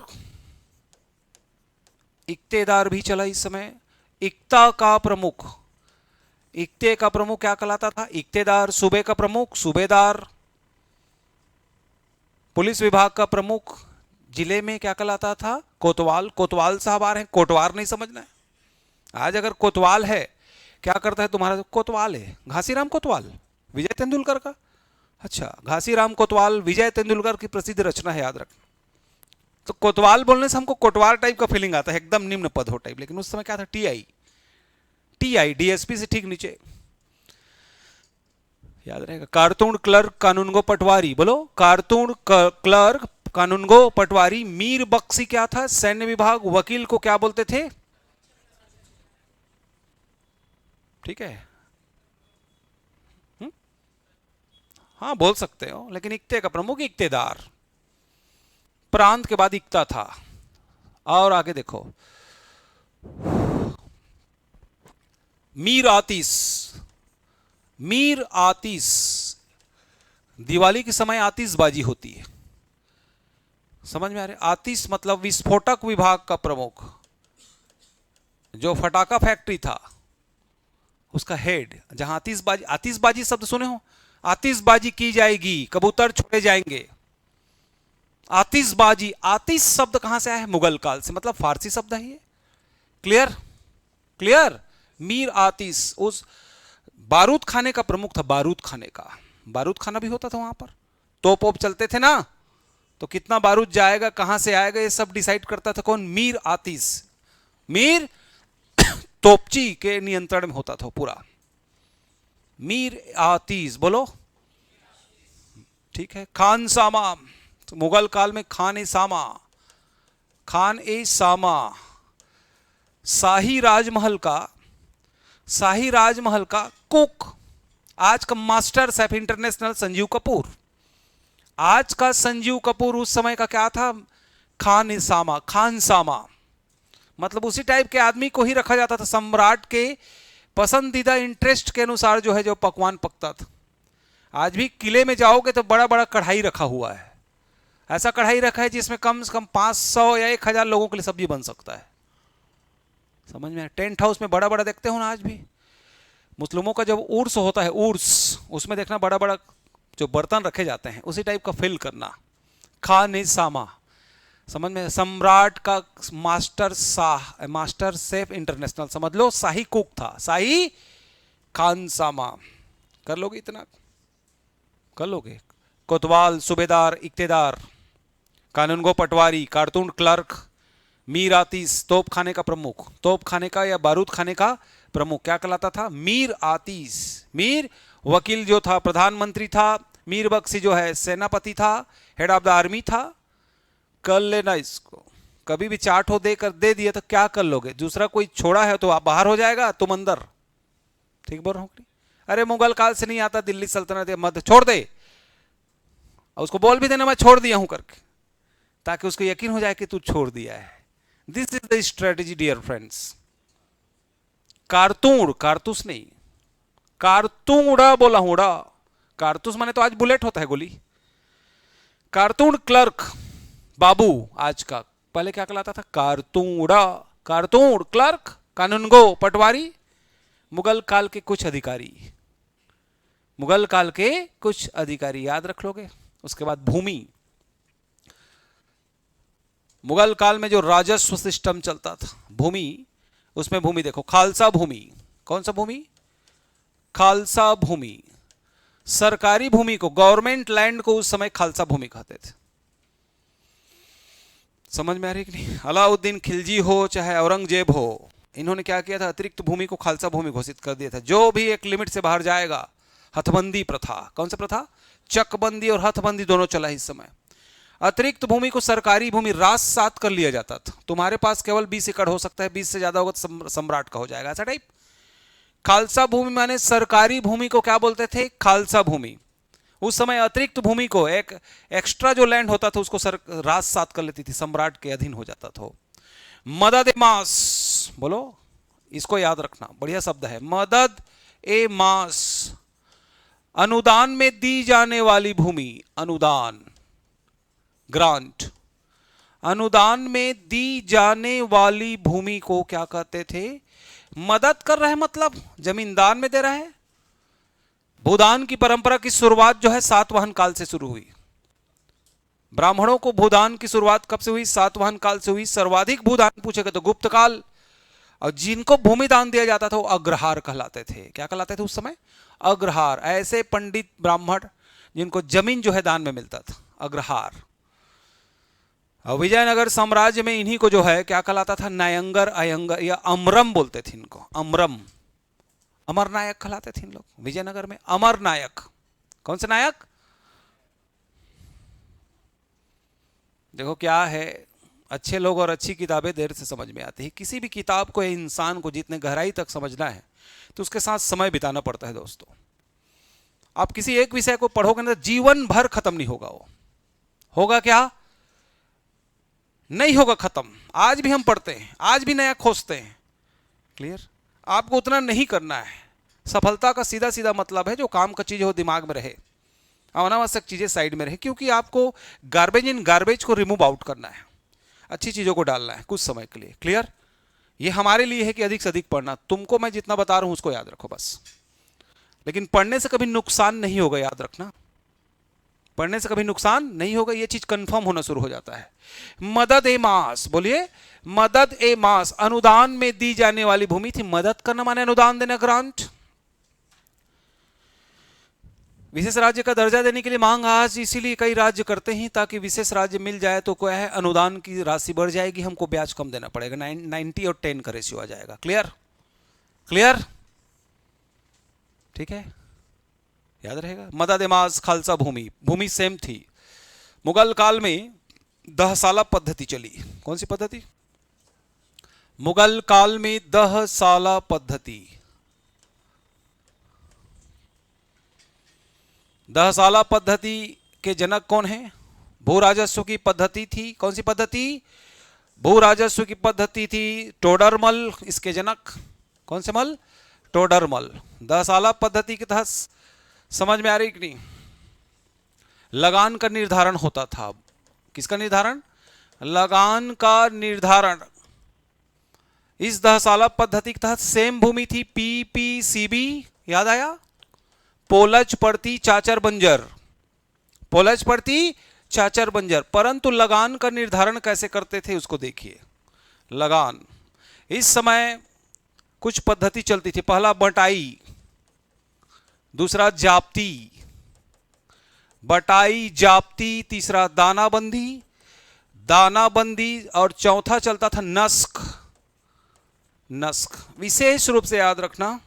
इक्तेदार भी चला इस समय। इक्ता का प्रमुख, इक्ते का प्रमुख क्या कहलाता था? इक्तेदार। सूबे का प्रमुख सूबेदार। पुलिस विभाग का प्रमुख जिले में क्या कहलाता था? कोतवाल। कोतवाल साहब आ रहे हैं, कोटवार नहीं समझना है। आज अगर कोतवाल है, क्या करता है तुम्हारा? कोतवाल है। घासीराम कोतवाल, विजय तेंदुलकर का। अच्छा, घासीराम कोतवाल विजय तेंदुलकर की प्रसिद्ध रचना है, याद रखना। तो कोतवाल बोलने से हमको कोटवार टाइप का फीलिंग आता है, एकदम निम्न पद हो टाइप। लेकिन उस समय क्या था? टीआई, टीआई डीएसपी से ठीक नीचे, याद रहेगा। कारतूड़ क्लर्क, कानूनगो पटवारी। बोलो, कारतूड़ क्लर्क, कानूनगो पटवारी। मीर बख्शी क्या था? सैन्य विभाग। वकील को क्या बोलते थे? ठीक है, हाँ बोल सकते हो, लेकिन इक्ते का प्रमुख इक्तेदार। प्रांत के बाद इक्ता था। और आगे देखो, मीर आतिश, मीर आतिश। दिवाली के समय आतिशबाजी होती है। समझ में आ रहा है? आतिश मतलब विस्फोटक विभाग का प्रमुख, जो फटाका फैक्ट्री था उसका हेड। जहां आतिशबाजी, आतिशबाजी शब्द सुने हो? आतिशबाजी की जाएगी, कबूतर छोड़े जाएंगे। आतिशबाजी, आतिश शब्द कहां से आया है? मुगल काल से, मतलब फारसी शब्द है ये। क्लियर? क्लियर? मीर आतिश उस बारूद खाने का प्रमुख था, बारूद खाने का। बारूद खाना भी होता था वहां पर, तोप वोप चलते थे ना, तो कितना बारूद जाएगा, कहां से आएगा, ये सब डिसाइड करता था कौन? मीर आतिश। मीर तोपची के नियंत्रण में होता था पूरा। मीर आतिश बोलो, ठीक है। खान सामा, तो मुगल काल में खान ए सामा, खान ए सामा शाही राजमहल का कुक, आज का master chef international Sanjeev Kapoor. आज का संजीव कपूर उस समय का क्या था? खान ए सामा, खान सामा, मतलब उसी टाइप के आदमी को ही रखा जाता था। सम्राट के पसंदीदा इंटरेस्ट के अनुसार जो है जो पकवान पकता था। आज भी किले में जाओगे तो बड़ा बड़ा कढ़ाई रखा हुआ है, ऐसा कढ़ाई रखा है जिसमें कम से कम 500 या 1000 लोगों के लिए सब्जी बन सकता है। समझ में? टेंट हाउस में बड़ा बड़ा देखते हो ना आज भी। मुस्लिमों का जब उर्स होता है, उर्स, उसमें देखना बड़ा बड़ा जो बर्तन रखे जाते हैं, उसी टाइप का फील करना। खान ए सामा, समझ में? सम्राट का मास्टर शेफ इंटरनेशनल, समझ लो शाही कुक था, शाही खान सामा। कर लोगे इतना? कर लोगे? कोतवाल, सूबेदार, इक्तेदार, कानूनगो पटवारी, कारतून क्लर्क, मीर आतिश, तोप खाने का प्रमुख, तोप खाने का या बारूद खाने का प्रमुख क्या कहलाता था? मीर आतिश। मीर वकील जो था प्रधानमंत्री था, मीर बख्शी जो है सेनापति था, हेड ऑफ द आर्मी था। कर लेना इसको, कभी भी चार्ट हो देकर दे दिया तो क्या कर लोगे? दूसरा कोई छोड़ा है तो आप बाहर हो जाएगा, तुम अंदर। ठीक बोल रहा हूं? अरे मुगल काल से नहीं आता, दिल्ली सल्तनत मध्य, छोड़ दे, और उसको बोल भी देना मैं छोड़ दिया हूं करके, ताकि उसको यकीन हो जाए कि तू छोड़ दिया है। This is the strategy dear friends. कारतूस, कारतूस नहीं, कारतूड़ा बोला हूं, उड़ा। कारतूस माने तो आज बुलेट होता है, गोली। कारतून क्लर्क, बाबू आज का, पहले क्या कहलाता था? कारतूड़ा। कारतून क्लर्क, कानूनगो पटवारी, मुगल काल के कुछ अधिकारी, मुगल काल के कुछ अधिकारी याद रख लोगे। उसके बाद भूमि, मुगल काल में जो राजस्व सिस्टम चलता था, भूमि, उसमें भूमि देखो, खालसा भूमि। कौन सा भूमि? खालसा भूमि। सरकारी भूमि को, गवर्नमेंट लैंड को उस समय खालसा भूमि कहते थे। समझ में आ रही कि नहीं? अलाउद्दीन खिलजी हो चाहे औरंगजेब हो, इन्होंने क्या किया था? अतिरिक्त भूमि को खालसा भूमि घोषित कर दिया था। जो भी एक लिमिट से बाहर जाएगा, हथबंदी प्रथा। कौन सा प्रथा? चकबंदी और हथबंदी दोनों चला इस समय। अतिरिक्त भूमि को सरकारी भूमि रात-सात कर लिया जाता था। तुम्हारे पास केवल 20 एकड़ हो सकता है, 20 से ज्यादा होगा तो सम्राट का हो जाएगा, ऐसा टाइप। खालसा भूमि माने सरकारी भूमि को क्या बोलते थे? खालसा भूमि। उस समय अतिरिक्त भूमि को, एक एक्स्ट्रा जो लैंड होता था उसको रात-सात कर लेती थी, सम्राट के अधीन हो जाता था। मदद ए मास, बोलो, इसको याद रखना, बढ़िया शब्द है, मदद ए मास। अनुदान में दी जाने वाली भूमि, अनुदान, ग्रांट। अनुदान में दी जाने वाली भूमि को क्या कहते थे? मदद कर रहे, मतलब जमींदार में दे रहा है। भूदान की परंपरा की शुरुआत जो है सातवाहन काल से शुरू हुई। ब्राह्मणों को भूदान की शुरुआत कब से हुई? सातवाहन काल से हुई। सर्वाधिक भूदान पूछेगा तो गुप्त काल। और जिनको भूमि दान दिया जाता था वो अग्रहार कहलाते थे। क्या कहलाते थे उस समय? अग्रहार। ऐसे पंडित ब्राह्मण जिनको जमीन जो है दान में मिलता था, अग्रहार। और विजयनगर साम्राज्य में इन्हीं को जो है क्या कहलाता था? नायंगर, अयंगर या अमरम बोलते थे इनको, अमरम। अमर नायक कहलाते थे इन लोग विजयनगर में, अमर नायक। कौन से नायक? देखो क्या है, अच्छे लोग और अच्छी किताबें देर से समझ में आती है। किसी भी किताब को, इंसान को जितने गहराई तक समझना है तो उसके साथ समय बिताना पड़ता है दोस्तों। आप किसी एक विषय को पढ़ोगे ना, जीवन भर खत्म नहीं होगा। वो होगा क्या? नहीं होगा खत्म। आज भी हम पढ़ते हैं, आज भी नया खोजते हैं। क्लियर? आपको उतना नहीं करना है। सफलता का सीधा सीधा मतलब है जो काम का चीज हो दिमाग में रहे, अनावश्यक चीजें साइड में रहे, क्योंकि आपको गार्बेज इन गार्बेज को रिमूव आउट करना है, अच्छी चीजों को डालना है कुछ समय के लिए। क्लियर? ये हमारे लिए है कि अधिक से अधिक पढ़ना। तुमको मैं जितना बता रहा हूं उसको याद रखो बस। लेकिन पढ़ने से कभी नुकसान नहीं होगा, याद रखना। पढ़ने से कभी नुकसान नहीं होगा, ये चीज कंफर्म होना शुरू हो जाता है। मदद ए मास, बोलिए, मदद ए मास। अनुदान में दी जाने वाली भूमि थी। मदद करना माने अनुदान देना, ग्रांट। विशेष राज्य का दर्जा देने के लिए मांग आज इसीलिए कई राज्य करते हैं ताकि विशेष राज्य मिल जाए तो क्या है, अनुदान की राशि बढ़ जाएगी, हमको ब्याज कम देना पड़ेगा, 90 और 10 का रेशियो आ जाएगा। क्लियर क्लियर, ठीक है, याद रहेगा। मदादेमास खालसा भूमि, भूमि सेम थी। मुगल काल में दहसाला पद्धति चली। कौन सी पद्धति? मुगल काल में दहसाला पद्धति। दहसाला पद्धति के जनक कौन है? भू राजस्व की पद्धति थी। कौन सी पद्धति? भू राजस्व की पद्धति थी। टोडरमल इसके जनक। कौन से मल? टोडरमल। दहसाला पद्धति के तहत समझ में आ रही कि नहीं? लगान का निर्धारण होता था। किसका निर्धारण? लगान का निर्धारण। इस दहसाला पद्धति के तहत सेम भूमि थी, पीपीसीबी, याद आया? पोलज पड़ती चाचर बंजर, पोलज पड़ती चाचर बंजर। परंतु लगान का निर्धारण कैसे करते थे उसको देखिए। लगान इस समय कुछ पद्धति चलती थी। पहला बटाई, दूसरा जाप्ती, बटाई जाप्ती, तीसरा दानाबंदी, दानाबंदी, और चौथा चलता था नस्क। नस्क विशेष रूप से याद रखना,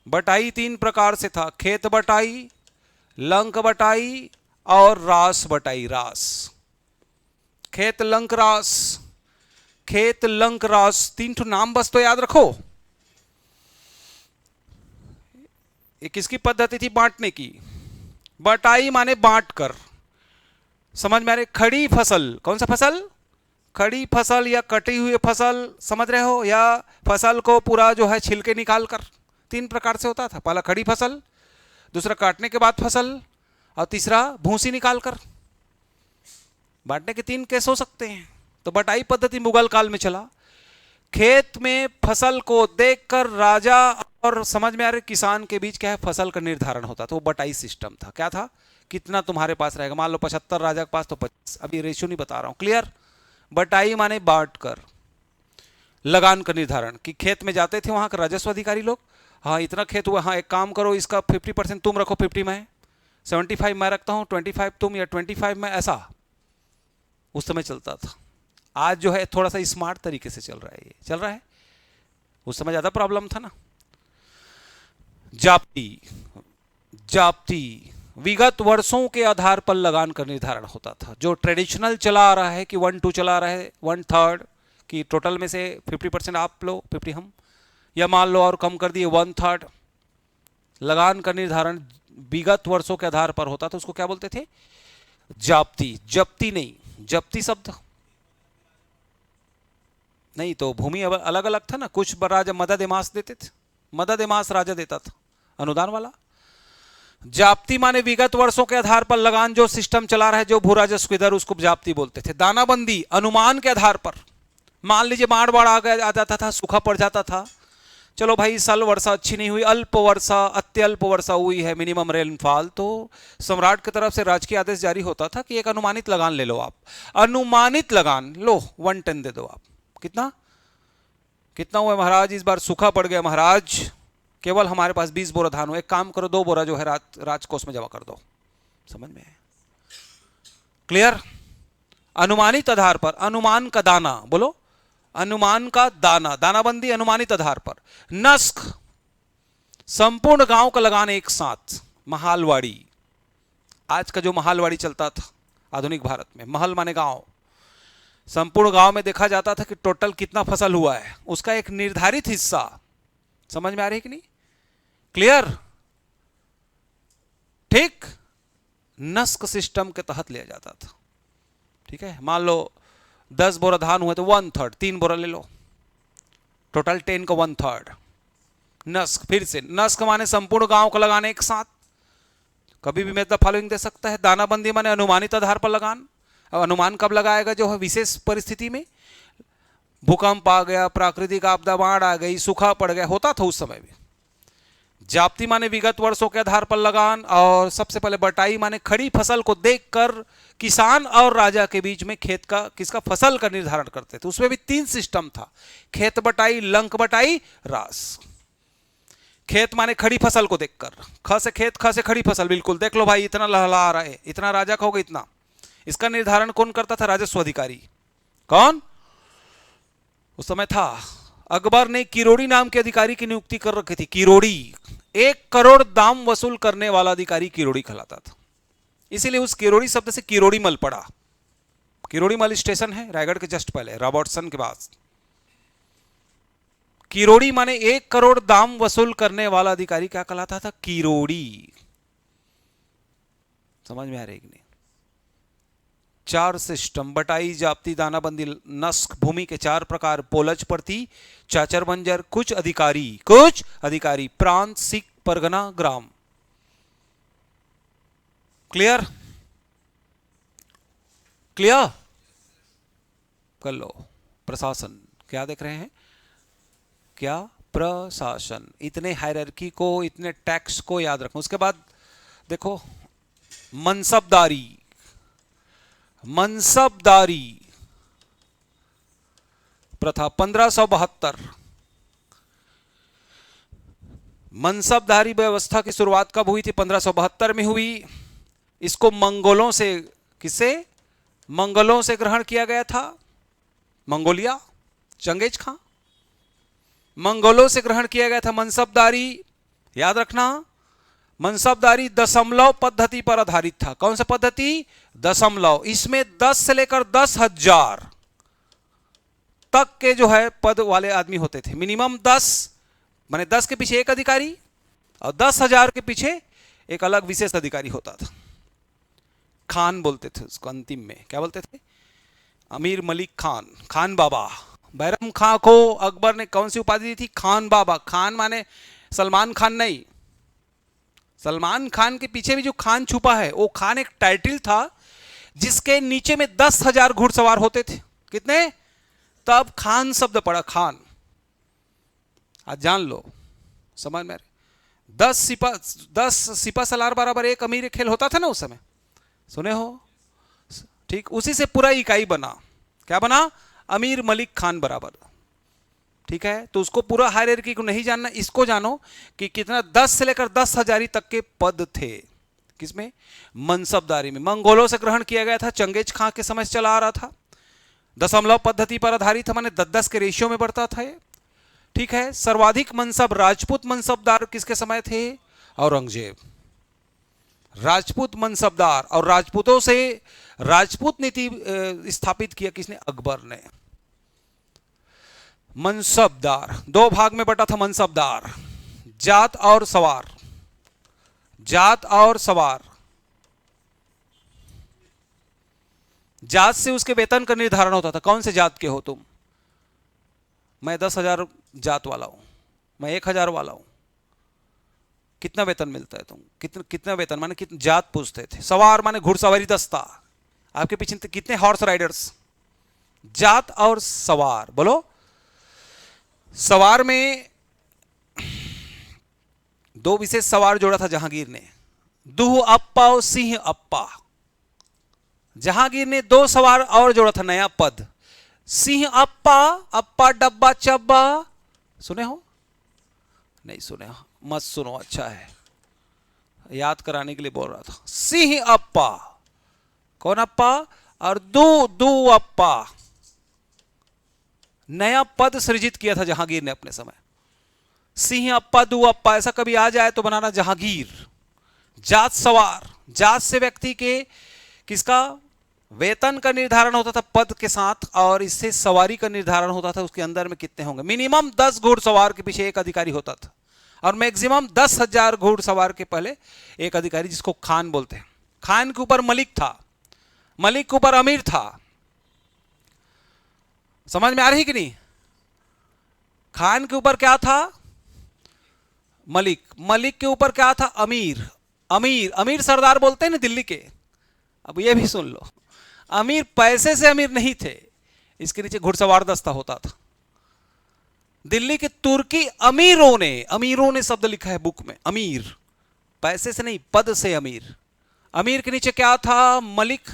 बटाई 3 प्रकार से था। खेत बटाई, लंक बटाई और रास बटाई। रास, खेत लंक रास, खेत लंक रास, 3 ठो नाम बस तो याद रखो। ये किसकी पद्धति थी? बांटने की। बटाई माने बांट कर, समझ में आ रही? खड़ी फसल, कौन सा फसल? खड़ी फसल या कटी हुई फसल, समझ रहे हो? या फसल को पूरा जो है छिलके निकाल कर, 3 प्रकार से होता था। पहला खड़ी फसल, दूसरा काटने के बाद फसल, और तीसरा भूसी निकाल कर। बांटने के 3 केस हो सकते हैं। तो बटाई पद्धति मुगल काल में चला। खेत में फसल को देखकर राजा और समझ में आ रहे किसान के बीच क्या है, फसल का निर्धारण होता था। वो बटाई सिस्टम था। क्या था? कितना तुम्हारे पास रहेगा। मान लो 75 राजा के पास तो 25। अभी रेशियो नहीं बता रहा हूं। क्लियर? बटाई माने बांट कर। लगान का निर्धारण कि खेत में जाते थे वहां के राजस्व अधिकारी लोग, हाँ इतना खेत हुआ, हाँ एक काम करो, इसका 50% तुम रखो, 50 मैं, 75 मैं रखता हूं, 25 तुम या 25 मैं, ऐसा उस समय चलता था। आज जो है थोड़ा सा स्मार्ट तरीके से चल रहा है, ये चल रहा है। उस समय ज्यादा प्रॉब्लम था ना। जाप्ती, जाप्ती विगत वर्षों के आधार पर लगान का निर्धारण होता था। जो ट्रेडिशनल चला आ रहा है कि 1/2 चला रहा है, 1/3 कि टोटल में से 50% आप लो, 50 हम, या मान लो और कम कर दिए 1/3। लगान का निर्धारण विगत वर्षों के आधार पर होता था। उसको क्या बोलते थे? जाप्ती। जप्ती नहीं, जप्ती शब्द नहीं, तो भूमि अलग अलग था ना। कुछ राजा मदद एमास देते थे, मदद एमास राजा देता था, अनुदान वाला। जाप्ती माने विगत वर्षों के आधार पर लगान जो सिस्टम चला रहा है, जो भू राजस्व इधर, उसको जाप्ती बोलते थे। दानाबंदी अनुमान के आधार पर, मान लीजिए बाढ़ आ जाता था, सूखा पड़ जाता था, चलो भाई इस साल वर्षा अच्छी नहीं हुई, अल्प वर्षा, अत्यल्प वर्षा हुई है, मिनिमम रेनफॉल, तो सम्राट की तरफ से राजकीय आदेश जारी होता था कि एक अनुमानित लगान ले लो आप। अनुमानित लगान लो, 1 टन दे दो आप। कितना कितना हुआ महाराज? इस बार सूखा पड़ गया महाराज, केवल हमारे पास 20 बोरा धान हो, एक काम करो 2 बोरा जो है राजकोष में जमा कर दो। समझ में है? क्लियर? अनुमानित आधार पर, अनुमान का दाना, बोलो अनुमान का दाना, दानाबंदी अनुमानित आधार पर। नस्क संपूर्ण गांव का लगान एक साथ। महालवाड़ी, आज का जो महालवाड़ी चलता था आधुनिक भारत में, महल माने गांव, संपूर्ण गांव में देखा जाता था कि टोटल कितना फसल हुआ है, उसका एक निर्धारित हिस्सा। समझ में आ रही है कि नहीं? क्लियर? ठीक, नस्क सिस्टम के तहत लिया जाता था। ठीक है, मान लो 10 बोरा धान हुए तो 1/3, 3 बोरा ले लो, टोटल 10 का 1/3। नस्क, फिर से नस्क माने संपूर्ण गांव को लगाने एक साथ। कभी भी मतलब फॉलोइंग दे सकता है। दानाबंदी माने अनुमानित आधार पर लगान। अब अनुमान कब लगाएगा? जो है विशेष परिस्थिति में, भूकंप आ गया, प्राकृतिक आपदा, बाढ़ आ गई, सूखा पड़ गया, होता था उस समय में। जाप्ती माने विगत वर्षों के आधार पर लगान, और सबसे पहले बटाई माने खड़ी फसल को देखकर किसान और राजा के बीच में खेत का, किसका, फसल का निर्धारण करते थे। उसमें भी 3 सिस्टम था, खेत बटाई, लंक बटाई, रास। खेत माने खड़ी फसल को देखकर, ख से खेत, ख से खड़ी फसल, बिल्कुल देख लो भाई इतना लहला रहा है, इतना राजा का होगा इतना। इसका निर्धारण कौन करता था? राजस्व अधिकारी। कौन उस समय था? अकबर ने किरोड़ी नाम के अधिकारी की नियुक्ति कर रखी थी। किरोड़ी, 1 करोड़ दाम वसूल करने वाला अधिकारी किरोड़ी कहलाता था। इसीलिए उस किरोड़ी शब्द से किरोड़ी मल पड़ा। किरोड़ी मल स्टेशन है रायगढ़ के जस्ट पहले, रॉबर्टसन के पास। किरोड़ी माने 1 करोड़ दाम वसूल करने वाला अधिकारी क्या कहलाता था? किरोड़ी। समझ में आ रही कि नहीं? 4 सिस्टम, बटाई, जाप्ती, दानाबंदी, नस्क, भूमि के 4 प्रकार, पोलज, प्रति, चाचर, बंजर, कुछ अधिकारी, प्रांत, सिख, परगना, ग्राम। क्लियर? क्लियर कर लो। प्रशासन, क्या देख रहे हैं? क्या? प्रशासन। इतने हायरार्की को, इतने टैक्स को याद रखो। उसके बाद देखो मनसबदारी। मनसबदारी प्रथा 1572। मनसबदारी व्यवस्था की शुरुआत कब हुई थी? 1572 में हुई। इसको मंगोलों से, किसे? मंगोलों से ग्रहण किया गया था। मंगोलिया, चंगेज खां, मंगोलों से ग्रहण किया गया था मनसबदारी। याद रखना, मनसबदारी दशमलव पद्धति पर आधारित था। कौन सा पद्धति? दशमलव। इसमें 10 से लेकर 10,000 तक के जो है पद वाले आदमी होते थे। मिनिमम 10 माने 10 के पीछे एक अधिकारी और 10,000 के पीछे एक अलग विशेष अधिकारी होता था। खान बोलते थे उसको। अंतिम में क्या बोलते थे? अमीर मलिक खान, खान बाबा। बैरम खां को अकबर ने कौन सी उपाधि दी थी? खान बाबा। खान माने सलमान खान नहीं। सलमान खान के पीछे भी जो खान छुपा है वो खान एक टाइटल था जिसके नीचे में 10,000 घुड़सवार होते थे। कितने? तब खान शब्द पड़ा, खान। आज जान लो, समझ में? 10 सिपा सलार बराबर 1 अमीर खेल होता था ना उस समय, सुने हो? ठीक, उसी से पूरा इकाई बना। क्या बना? अमीर मलिक खान बराबर। ठीक है, तो उसको पूरा हायरार्की को नहीं जानना, इसको जानो कि कितना 10 से लेकर 10,000 तक के पद थे। किसमें? मनसबदारी में। मंगोलों से ग्रहण किया गया था, चंगेज खां के समय से चला आ रहा था। दशमलव पद्धति पर आधारित था, माने 10-10 के रेशियो में बढ़ता था ये। ठीक है, सर्वाधिक मनसब राजपूत मनसबदार किसके समय थे? औरंगजेब। राजपूत मनसबदार, और राजपूतों से राजपूत नीति स्थापित किया किसने? अकबर ने। मनसबदार 2 भाग में बटा था। मनसबदार, जात और सवार। जात और सवार। जात से उसके वेतन का निर्धारण होता था। कौन से जात के हो तुम? मैं 10,000 जात वाला हूं, मैं 1,000 वाला हूं। कितना वेतन मिलता है तुम? कितना वेतन माने कितने जात पूछते थे। सवार माने घुड़सवारी दस्ता। आपके पीछे कितने हॉर्स राइडर्स? जात और सवार। बोलो। सवार में 2 विशेष सवार जोड़ा था जहांगीर ने, दूह अप्पा और सिंह अप्पा। जहांगीर ने 2 सवार और जोड़ा था, नया पद। सिंह अप्पा, अप्पा डब्बा चब्बा। सुने हो? नहीं सुने हो? मत सुनो, अच्छा है, याद कराने के लिए बोल रहा था। सिंह अप्पा। कौन अप्पा? और दू अप्पा। नया पद सृजित किया था जहांगीर ने अपने समय। सिंह अप्पा, दू अप्पा, ऐसा कभी आ जाए तो बनाना जहांगीर। जात सवार, जात से व्यक्ति के किसका वेतन का निर्धारण होता था पद के साथ, और इससे सवारी का निर्धारण होता था उसके अंदर में कितने होंगे। मिनिमम 10 घुड़सवार के पीछे एक अधिकारी होता था, और मैक्सिमम 10,000 घुड़सवार के पहले एक अधिकारी, जिसको खान बोलते हैं। खान के ऊपर मलिक था, मलिक के ऊपर अमीर था। समझ में आ रही कि नहीं? खान के ऊपर क्या था? मलिक। मलिक के ऊपर क्या था? अमीर। अमीर, अमीर सरदार बोलते हैं ना दिल्ली के। अब ये भी सुन लो, अमीर पैसे से अमीर नहीं थे, इसके नीचे घुड़सवार दस्ता होता था। दिल्ली के तुर्की अमीरों ने शब्द लिखा है बुक में। अमीर पैसे से नहीं, पद से अमीर। अमीर के नीचे क्या था? मलिक।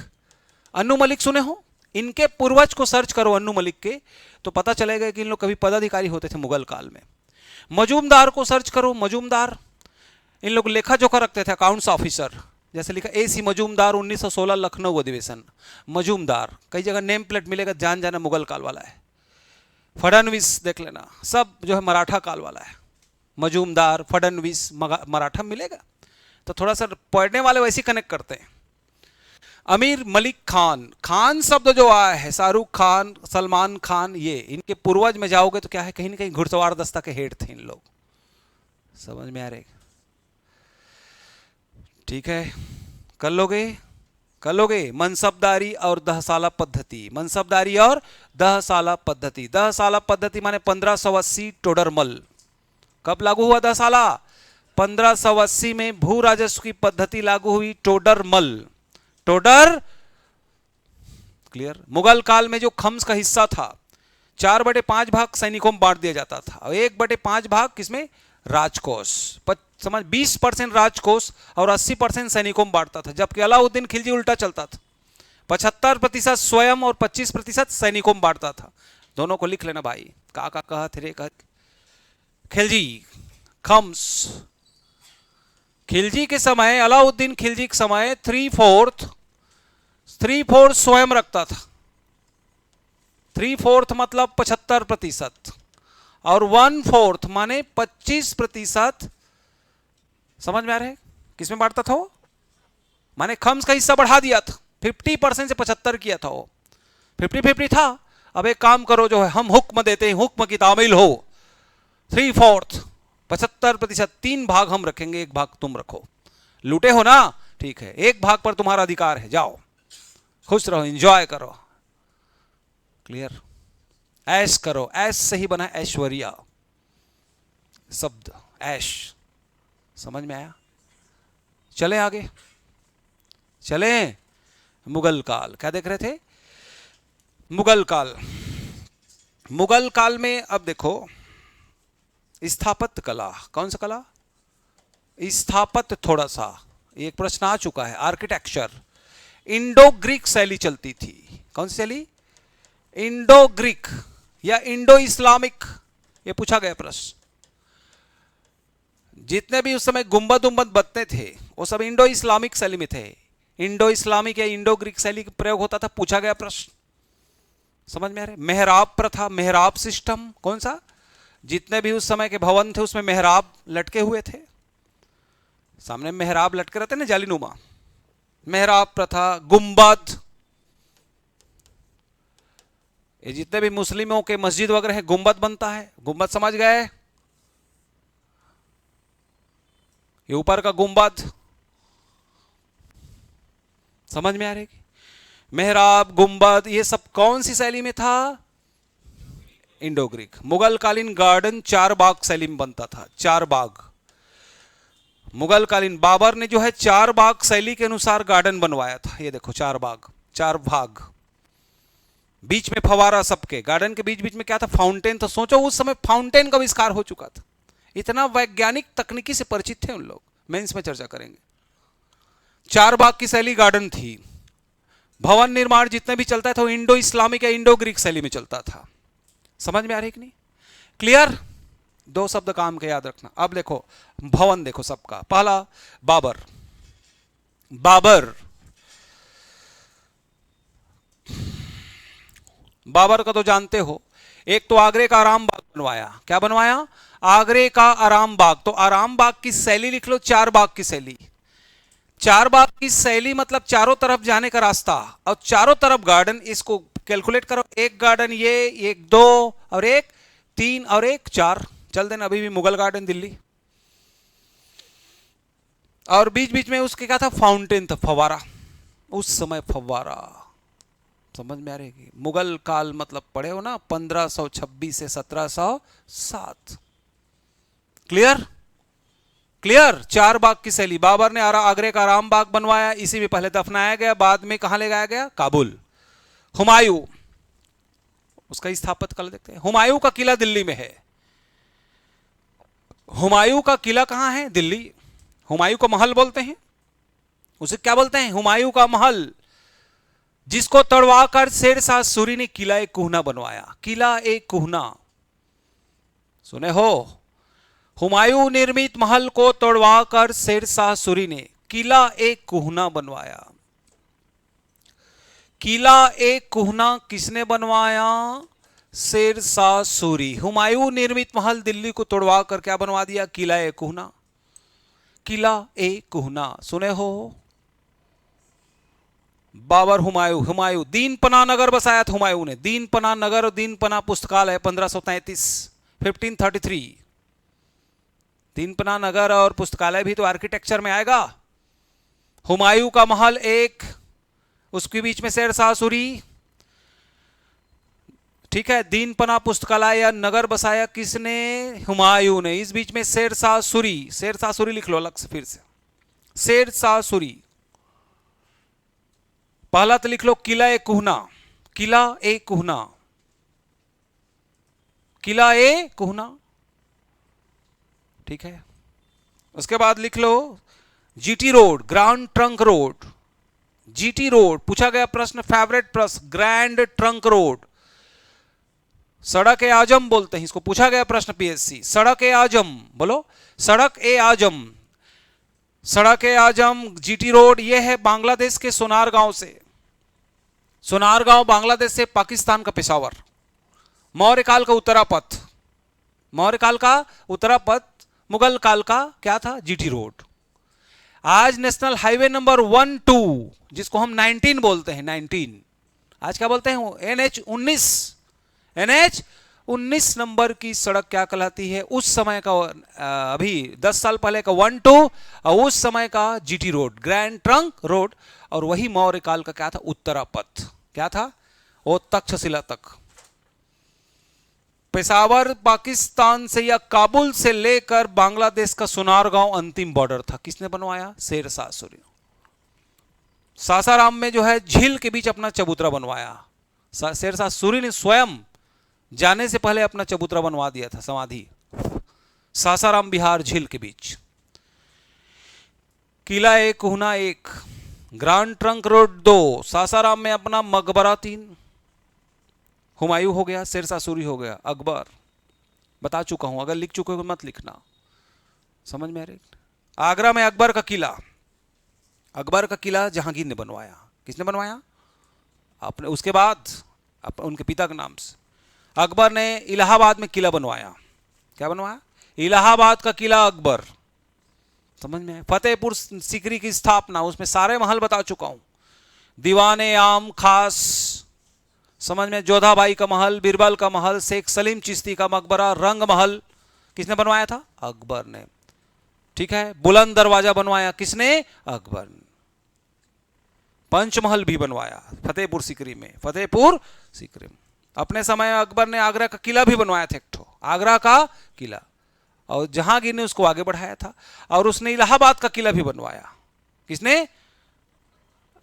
अन्नू मलिक सुने हो? इनके पूर्वज को सर्च करो अन्नू मलिक के, तो पता चलेगा कि इन लोग कभी पदाधिकारी होते थे मुगल काल में। मजूमदार को सर्च करो, मजूमदार, इन लोग लेखा जोखा रखते थे, अकाउंट्स ऑफिसर, जैसे लिखा AC मजूमदार 1916 लखनऊ अधिवेशन, मजूमदार, कई जगह नेम प्लेट मिलेगा, जान जाना मुगल काल वाला है। फडणवीस देख लेना, सब जो है मराठा काल वाला है, मजूमदार, फडणवीस मराठा मिलेगा। तो थोड़ा सा पढ़ने वाले वैसे कनेक्ट करते हैं। अमीर मलिक खान, खान शब्द जो आया है, शाहरुख खान, सलमान खान, ये इनके पूर्वज में जाओगे तो क्या है, कहीं ना कहीं घुड़सवार दस्ता के हेड थे इन लोग। समझ में आ रहे? ठीक है, कर लोगे, कर लोगे। मनसबदारी और दहसाला पद्धति, मनसबदारी और दहसाला पद्धति, दहसाला पद्धति माने 1580 टोडरमल। कब लागू हुआ दहसाला? 1580 में भू राजस्व की पद्धति लागू हुई, टोडरमल, टोडर, क्लियर। मुगल काल में जो खम्स का हिस्सा था, 4/5 भाग सैनिकों में बांट दिया जाता था, और 1/5 भाग किसमें? राजकोष, समझ, 20% राजकोष और 80% सैनिकों में बांटता था। जबकि अलाउद्दीन खिलजी उल्टा चलता था, 75% स्वयं और 25% सैनिकों में बांटता था। दोनों को लिख लेना भाई, का कहा थे रे खिलजी, खम्स। खिलजी के समय, अलाउद्दीन खिलजी के समय 3/4 स्वयं रखता था, 3/4 मतलब 75%, और 1/4 माने 25%। समझ में आ रहा है? किसमें बांटता था वो? माने खम्स का हिस्सा बढ़ा दिया था, 50% से 75 किया था वो, 50-50 था। अब एक काम करो, जो है हम हुक्म देते हैं, हुक्म की तामील हो, 3/4 75%, 3 भाग हम रखेंगे, 1 भाग तुम रखो। लूटे हो ना, ठीक है, 1 भाग पर तुम्हारा अधिकार है, जाओ खुश रहो, एंजॉय करो। क्लियर? ऐश करो, ऐश से ही बना ऐश्वर्या शब्द, ऐश। समझ में आया? चले आगे, चले। मुगल काल, क्या देख रहे थे? मुगल काल। मुगल काल में अब देखो, स्थापत्य कला, कौन सा कला? स्थापत्य, थोड़ा सा एक प्रश्न आ चुका है, आर्किटेक्चर। इंडो ग्रीक शैली चलती थी, कौन सी शैली? इंडो ग्रीक या इंडो इस्लामिक, ये पूछा गया प्रश्न। जितने भी उस समय गुंबद उम्बद बनते थे वो सब इंडो इस्लामिक शैली में थे। इंडो इस्लामिक या इंडो ग्रीक शैली का प्रयोग होता था, पूछा गया प्रश्न। समझ में आ रहे? मेहराब प्रथा, मेहराब सिस्टम, कौन सा? जितने भी उस समय के भवन थे उसमें मेहराब लटके हुए थे, सामने मेहराब लटके रहते ना, जालीनुमा। मेहराब प्रथा, गुंबद, ये जितने भी मुस्लिमों के मस्जिद वगैरह है, गुंबद बनता है। गुंबद समझ गए? ये ऊपर का गुंबद, समझ में आ रही? मेहराब, गुंबद, ये सब कौन सी शैली में था? Indo Greek. मुगल कालीन गार्डन 4 बाग शैली में बनता था, 4 बाग। मुगल कालीन बाबर ने जो है 4 बाग शैली के अनुसार गार्डन बनवाया था। ये देखो 4 बाग, 4 भाग, बीच में फवारा, सबके गार्डन के बीच बीच में क्या था? फाउंटेन। तो सोचो उस समय फाउंटेन का आविष्कार हो चुका था, इतना वैज्ञानिक तकनीकी से परिचित थे उन लोग। मेंस में चर्चा करेंगे। 4 बाग की शैली गार्डन थी। भवन निर्माण जितने भी चलता था वो इंडो इस्लामिक या इंडो ग्रीक शैली में चलता था। समझ में आ रही कि नहीं? क्लियर? 2 शब्द काम के याद रखना। अब देखो भवन, देखो सबका। पहला बाबर, बाबर, बाबर का तो जानते हो। एक तो आगरे का आराम बाग बनवाया। क्या बनवाया? आगरे का आराम बाग। तो आराम बाग की शैली लिख लो, 4 बाग की शैली। 4 बाग की शैली मतलब चारों तरफ जाने का रास्ता और चारों तरफ गार्डन। इसको कैलकुलेट करो, एक गार्डन ये, एक 2 और एक 3 और एक 4। चल देना, अभी भी मुगल गार्डन दिल्ली। और बीच बीच में उसके क्या था? फाउंटेन था, फवारा। उस समय फवारा। समझ में आ रही है? मुगल काल मतलब पढ़े हो ना, 1526 से 1707। क्लियर? क्लियर? 4 बाग की शैली। बाबर ने आगरे का आराम बाग बनवाया, इसी में पहले दफनाया गया, बाद में कहां ले जाया गया? काबुल। हुमायूं, उसका स्थापत्य कला देखते हैं। हुमायूं का किला दिल्ली में है। हुमायूं का किला कहां है? दिल्ली। हुमायूं का महल बोलते हैं, उसे क्या बोलते हैं? हुमायूं का महल, जिसको तड़वाकर शेरशाह सूरी ने किला एक कुहना बनवाया। किला एक कुहना, सुने हो? हुमायूं निर्मित महल को तोड़वाकर शेरशाह सूरी ने किला ए कुहना बनवाया। किला ए कुहना किसने बनवाया? शेरशाह सूरी। हुमायूं निर्मित महल दिल्ली को तोड़वा कर क्या बनवा दिया? किला ए कुहना। किला ए कुहना सुने हो? बाबर हुमायूं। हुमायूं दीनपना नगर बसाया था हुमायूं ने। दीनपना नगर और दीनपना पुस्तकालय 1533 1533। दीनपना नगर और पुस्तकालय भी तो आर्किटेक्चर में आएगा। हुमायूं का महल एक, उसके बीच में शेरशाह सूरी, ठीक है। दीनपना पुस्तकालय या नगर बसाया किसने? हुमायूं ने। इस बीच में शेरशाह सूरी। शेरशाह सूरी लिख लो अलग से फिर से, शेरशाह सूरी। पहला तो लिख लो किला ए कुहना। किला ए कुहना। किला ए कुहना, ठीक है। उसके बाद लिख लो GT road, grand trunk road. GT road पूछा गया प्रश्न, फेवरेट प्रश्न, ग्रैंड ट्रंक रोड। सड़क ए आजम बोलते हैं इसको, पूछा गया प्रश्न पीएससी। सड़क ए आजम बोलो, सड़क ए आजम। सड़क ए आजम जीटी रोड, यह है बांग्लादेश के सोनारगांव से। सोनारगांव बांग्लादेश से पाकिस्तान का पेशावर। मौर्य काल का उत्तरापथ, मौर्य काल का उत्तरापथ, मुगल काल का क्या था? GT road. आज नेशनल हाईवे नंबर 12 जिसको हम 19 बोलते हैं, 19 आज क्या बोलते हैं? एनएच 19। एनएच 19 नंबर की सड़क क्या कहलाती है? उस समय का अभी 10 साल पहले का 12 और उस समय का GT road, grand trunk road. और वही मौर्य काल का क्या था? उत्तरापथ। क्या था वो? तक्षशिला तक। पेशावर पाकिस्तान से या काबुल से लेकर बांग्लादेश का सोनारगांव अंतिम बॉर्डर था। किसने बनवाया? शेरशाह सूरी। सासाराम में जो है झील के बीच अपना चबूतरा बनवाया। शेरशाह सूरी ने स्वयं जाने से पहले अपना चबूतरा बनवा दिया था, समाधि, सासाराम बिहार झील के बीच। किला ए कुहना 1, ग्रैंड ट्रंक रोड 2, सासाराम में अपना मकबरा 3। हुमायूं हो गया, शेरशाह सूरी हो गया, अकबर बता चुका हूं, अगर लिख चुके हो मत लिखना, समझ में आ रही। आगरा में अकबर का किला। अकबर का किला जहांगीर ने बनवाया। किसने बनवाया? अपने, उसके बाद उनके पिता के नाम से। अकबर ने इलाहाबाद में किला बनवाया। क्या बनवाया? इलाहाबाद का किला अकबर। समझ में? फतेहपुर सीकरी की स्थापना, उसमें सारे महल बता चुका हूं। दीवाने आम खास, समझ में? जोधाबाई का महल, बीरबल का महल, शेख सलीम चिश्ती का मकबरा, रंग महल किसने बनवाया था? अकबर ने। ठीक है। बुलंद दरवाजा बनवाया किसने? अकबर ने। पंचमहल भी बनवाया फतेहपुर सीकरी में। फतेहपुर सीकरी में अपने समय अकबर ने आगरा का किला भी बनवाया था, एक ठो आगरा का किला, और जहांगीर ने उसको आगे बढ़ाया था। और उसने इलाहाबाद का किला भी बनवाया। किसने?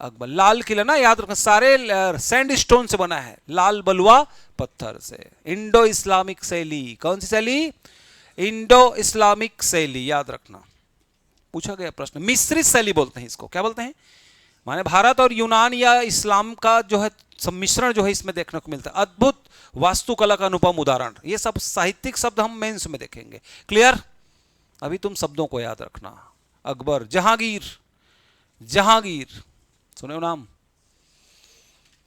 अकबर। लाल किला ना, याद रखना, सारे सैंडस्टोन से बना है, लाल बलुआ पत्थर से। इंडो इस्लामिक शैली। कौन सी शैली? इंडो इस्लामिक शैली, याद रखना, पूछा गया प्रश्न। मिश्रित शैली बोलते हैं इसको। क्या बोलते हैं? माने भारत और यूनान या इस्लाम का जो है सम्मिश्रण जो है इसमें देखने को मिलता है। अद्भुत वास्तुकला का अनुपम उदाहरण। ये सब साहित्यिक शब्द हम मेंस में देखेंगे। क्लियर? अभी तुम शब्दों को याद रखना। अकबर, जहांगीर, जहांगीर सुने नाम।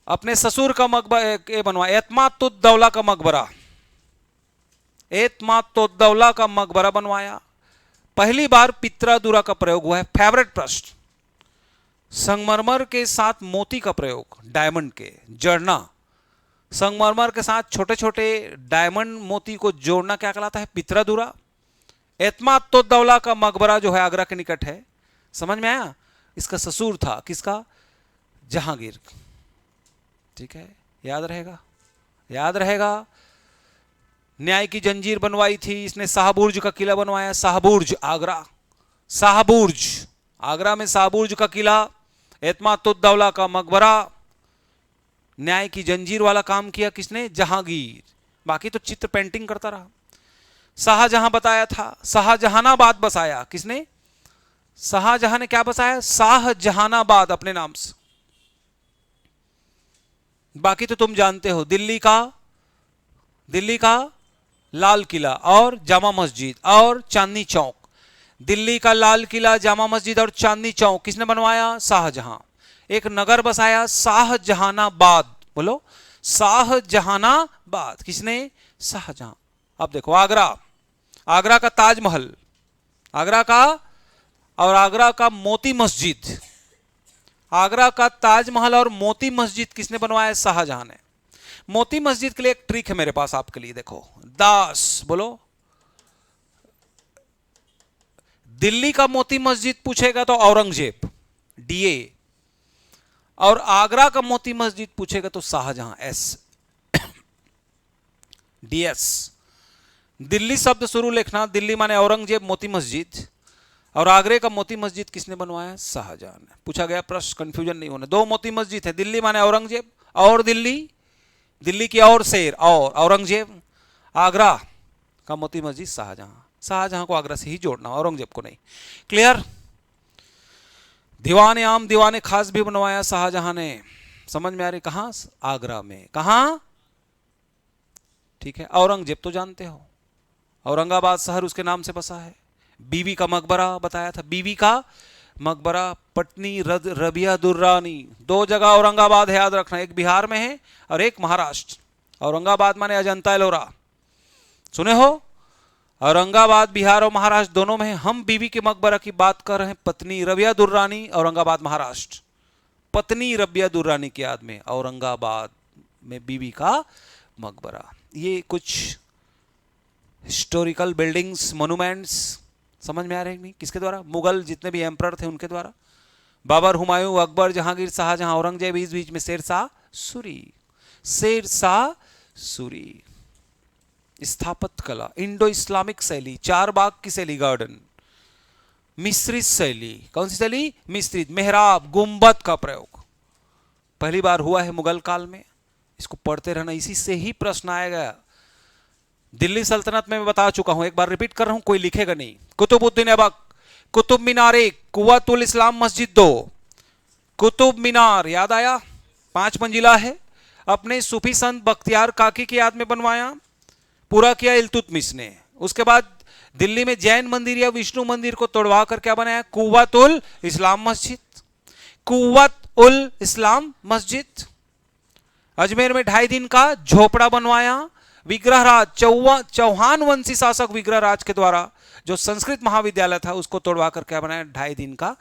अपने ससुर का मकबरा बनवाया, एतमादुद्दौला का मकबरा, एतमादुद्दौला का मकबरा बनवाया। पहली बार पित्रादुरा का प्रयोग हुआ है। फेवरेट प्रश्न। संगमरमर के साथ मोती का प्रयोग, डायमंड के जड़ना, संगमरमर के साथ छोटे छोटे डायमंड मोती को जोड़ना क्या कहलाता है? पित्रादुरा। एतमादुद्दौला का मकबरा जो है आगरा के निकट है। समझ में आया? इसका ससुर था किसका? जहांगीर। ठीक है, याद रहेगा, याद रहेगा। न्याय की जंजीर बनवाई थी इसने। शाहबुर्ज का किला बनवाया, शाहबुर्ज आगरा, शाहबुर्ज आगरा में शाहबुर्ज का किला, एतमादुद्दौला का मकबरा। न्याय की जंजीर वाला काम किया किसने? जहांगीर। बाकी तो चित्र पेंटिंग करता रहा। शाहजहां बताया था, शाहजहानाबाद बसाया किसने? शाहजहां ने क्या बसाया? शाहजहानाबाद अपने नाम से। बाकी तो तुम जानते हो। दिल्ली का, दिल्ली का लाल किला और जामा मस्जिद और चांदनी चौक। दिल्ली का लाल किला, जामा मस्जिद और चांदनी चौक किसने बनवाया? शाहजहां। एक नगर बसाया शाहजहानाबाद, बोलो शाहजहानाबाद, किसने? शाहजहां। अब देखो आगरा, आगरा का ताजमहल, आगरा का, और आगरा का मोती मस्जिद, आगरा का ताजमहल और मोती मस्जिद किसने बनवाया? शाहजहां ने। मोती मस्जिद के लिए एक ट्रिक है मेरे पास आपके लिए, देखो दास, बोलो। दिल्ली का मोती मस्जिद पूछेगा तो औरंगजेब, डीए, और आगरा का मोती मस्जिद पूछेगा तो शाहजहां, एस, डीएस। दिल्ली शब्द शुरू लिखना, दिल्ली माने औरंगजेब, मोती मस्जिद, और आगरे का मोती मस्जिद किसने बनवाया? शाहजहां ने। पूछा गया प्रश्न, कंफ्यूजन नहीं होना। दो मोती मस्जिद है, दिल्ली माने औरंगजेब, और दिल्ली, दिल्ली की और शेर, और औरंगजेब। आगरा का मोती मस्जिद शाहजहां, शाहजहां को आगरा से ही जोड़ना, औरंगजेब को नहीं। क्लियर? दीवाने आम दीवाने खास भी बनवाया शाहजहां ने, समझ में आ रही? कहां? आगरा में। कहां? ठीक है। औरंगजेब तो जानते हो, औरंगाबाद शहर उसके नाम से बसा है। बीवी का मकबरा बताया था, बीवी का मकबरा, पटनी रबिया दुर्रानी, दो जगह औरंगाबाद है, याद रखना, एक बिहार में है और एक महाराष्ट्र। औरंगाबाद माने अजंता एलोरा, सुने हो? औरंगाबाद बिहार और महाराष्ट्र दोनों में है। हम बीवी के मकबरा की बात कर रहे हैं, पत्नी रबिया दुर्रानी, औरंगाबाद महाराष्ट्र। पत्नी रबिया दुर्रानी की याद में औरंगाबाद में बीवी का मकबरा। ये कुछ हिस्टोरिकल बिल्डिंग्स, मोन्यूमेंट्स समझ में आ रहे हैं? किसके द्वारा? मुगल जितने भी एम्परर थे उनके द्वारा। बाबर, हुमायूं, अकबर, जहांगीर, शाहजहां, औरंगजेब, इस बीच में शेरशाह सूरी, शेरशाह सूरी। स्थापत्य कला, इंडो इस्लामिक शैली, चार बाग की शैली, गार्डन, मिश्रित शैली, कौन सी शैली? मिश्रित, मेहराब, गुंबद का प्रयोग पहली बार हुआ है मुगल काल में। इसको पढ़ते रहना, इसी से ही प्रश्न आएगा। दिल्ली सल्तनत में मैं बता चुका हूं, एक बार रिपीट कर रहा हूं, कोई लिखेगा नहीं। कुतुबुद्दीन ऐबक, कुतुब मीनार 1, कुव्वतुल इस्लाम मस्जिद 2, कुतुब मीनार याद आया? 5 मंजिला है, अपने सूफी संत बख्तियार काकी की याद में बनवाया, पूरा किया इल्तुतमिश ने। उसके बाद दिल्ली में जैन मंदिर या विष्णु मंदिर को तोड़वा कर क्या बनाया? कुव्वतुल इस्लाम मस्जिद, कुव्वतुल इस्लाम मस्जिद। अजमेर में 2.5 दिन का झोपड़ा बनवाया। विग्रहराज, चौहान वंशी शासक विग्रहराज के द्वारा जो संस्कृत महाविद्यालय था उसको तोड़वा कर क्या बनाया? 2.5 दिन का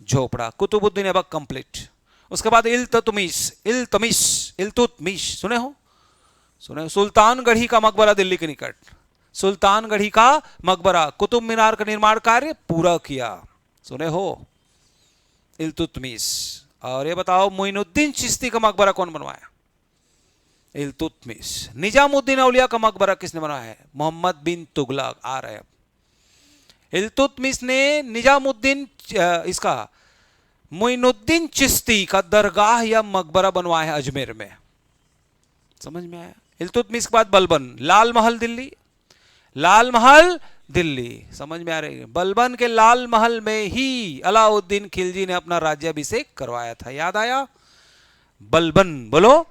झोपड़ा। कुतुबुद्दीन ऐबक कंप्लीट। उसके बाद इल्तुतमिश, इल्तुतमिश सुने हो? सुने? सुल्तानगढ़ी का मकबरा दिल्ली के निकट, सुल्तानगढ़ी का मकबरा, कुतुब मीनार का निर्माण कार्य पूरा किया, सुने हो? इल्तुतमिश। और ये बताओ मोइनुद्दीन चिश्ती का मकबरा कौन बनवाया? इल्तुतमिश। निजामुद्दीन औलिया का मकबरा किसने बनाया है? मोहम्मद बिन तुगलक। आ रहे हैं। इल्तुतमिश ने निजामुद्दीन इसका मोइनुद्दीन चिश्ती का दरगाह या मकबरा बनवाया है अजमेर में, समझ में आया? इल्तुतमिश के बाद बलबन, लाल महल दिल्ली, लाल महल दिल्ली, समझ में आ रही है? बलबन के लाल महल में ही अलाउद्दीन खिलजी ने अपना राज्याभिषेक करवाया था, याद आया? बलबन, बोलो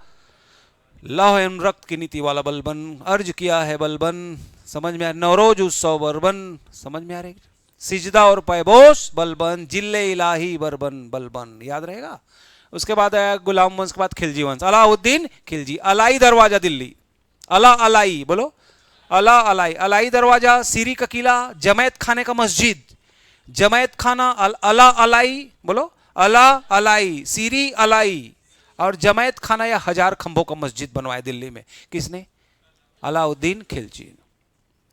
लौह एवं रक्त की नीति वाला बलबन, अर्ज किया है बलबन, समझ में आ? नवरोज उत्सव बलबन, समझ में आ रही? सिजदा और पैबोस बलबन, जिले इलाही बरबन बलबन, याद रहेगा? उसके बाद आया गुलाम वंश के बाद खिलजी वंश, अलाउद्दीन खिलजी। अलाई दरवाजा दिल्ली, अला अलाई, बोलो अला अलाई, अलाई दरवाजा, सीरी का किला, जमैत खाने का मस्जिद, जमैत खाना, अला अलाई, बोलो अला अलाई, सीरी अलाई, और जमैत खाना या 1000 खंभों का मस्जिद बनवाया दिल्ली में, किसने? अलाउद्दीन खिलजी।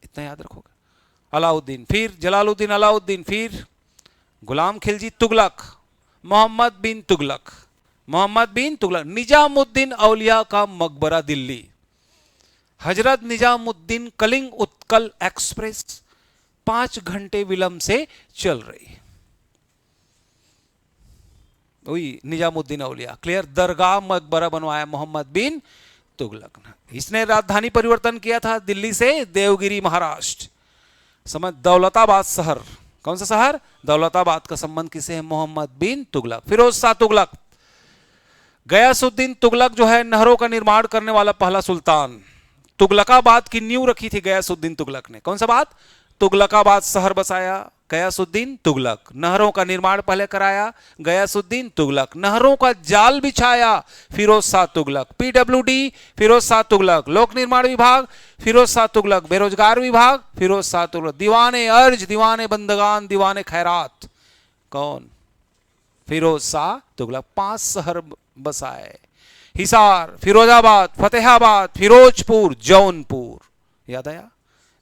इतना याद रखोगे? अलाउद्दीन, फिर जलालुद्दीन अलाउद्दीन, फिर गुलाम खिलजी, तुगलक, मोहम्मद बिन तुगलक, मोहम्मद बिन तुगलक। निजामुद्दीन औलिया का मकबरा दिल्ली, हजरत निजामुद्दीन कलिंग उत्कल एक्सप्रेस 5 घंटे विलंब से चल रही है, वही निजामुद्दीन औलिया। क्लियर? दरगाह मकबरा बनवाया मोहम्मद बिन तुगलक ने। इसने राजधानी परिवर्तन किया था दिल्ली से देवगिरी महाराष्ट्र, समझ? दौलताबाद शहर, कौन सा शहर? दौलताबाद का संबंध किसे है? मोहम्मद बिन तुगलक। फिरोज शाह तुगलक, गयासुद्दीन तुगलक जो है नहरों का निर्माण करने वाला पहला सुल्तान, तुगलकाबाद की नींव रखी थी गयासुद्दीन तुगलक ने। कौन सा बात? तुगलकाबाद शहर बसाया गयासुद्दीन तुगलक। नहरों का निर्माण पहले कराया गयासुद्दीन तुगलक। नहरों का जाल बिछाया फिरोज शाह तुगलक। पीडब्ल्यूडी फिरोज शाह तुगलक। लोक निर्माण विभाग फिरोज शाह तुगलक। बेरोजगार विभाग फिरोज शाह तुगलक। दीवाने अर्ज, दीवाने बंदगान, दीवाने खैरात, कौन? फिरोज शाह तुगलक। 5 शहर बसाए, हिसार, फिरोजाबाद, फतेहाबाद, फिरोजपुर, जौनपुर। याद आया?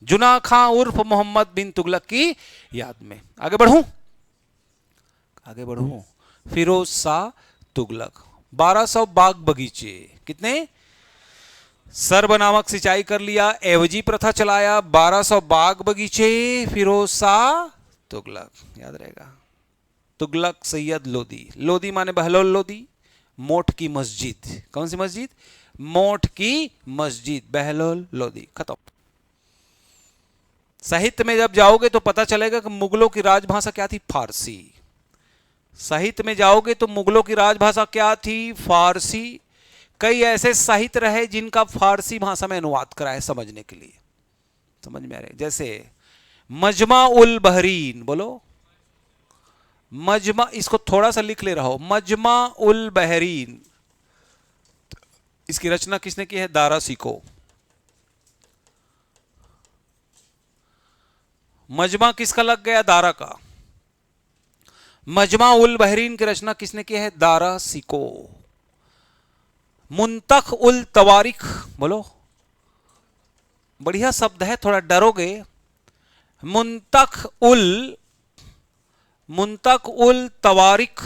जुना खां उर्फ मोहम्मद बिन तुगलक की याद में। आगे बढ़ूं, आगे बढ़ूं। फिरोज शाह तुगलक 1200 बाग बगीचे। कितने? सर्वनामक सिंचाई कर लिया, एवजी प्रथा चलाया, 1200 बाग बगीचे, फिरोज शाह तुगलक। याद रहेगा। तुगलक सैयद लोदी। लोदी माने बहलोल लोदी। मोठ की मस्जिद। कौन सी मस्जिद? मोठ की मस्जिद, बहलोल लोदी। खत्म। साहित्य में जब जाओगे तो पता चलेगा कि मुगलों की राजभाषा क्या थी? फारसी। साहित्य में जाओगे तो मुगलों की राजभाषा क्या थी? फारसी। कई ऐसे साहित्य रहे जिनका फारसी भाषा में अनुवाद करा है समझने के लिए। समझ में आ रहे? जैसे मजमा उल बहरीन, बोलो मजमा, इसको थोड़ा सा लिख ले रहा हो, मजमा उल बहरीन। इसकी रचना किसने की है? दारा सिको। मजमा किसका लग गया? दारा का। मजमा उल बहरीन की रचना किसने की है? दारा सिको। मुंतख उल तवारिख, बोलो, बढ़िया शब्द है, थोड़ा डरोगे। मुंतख उल तवारिख।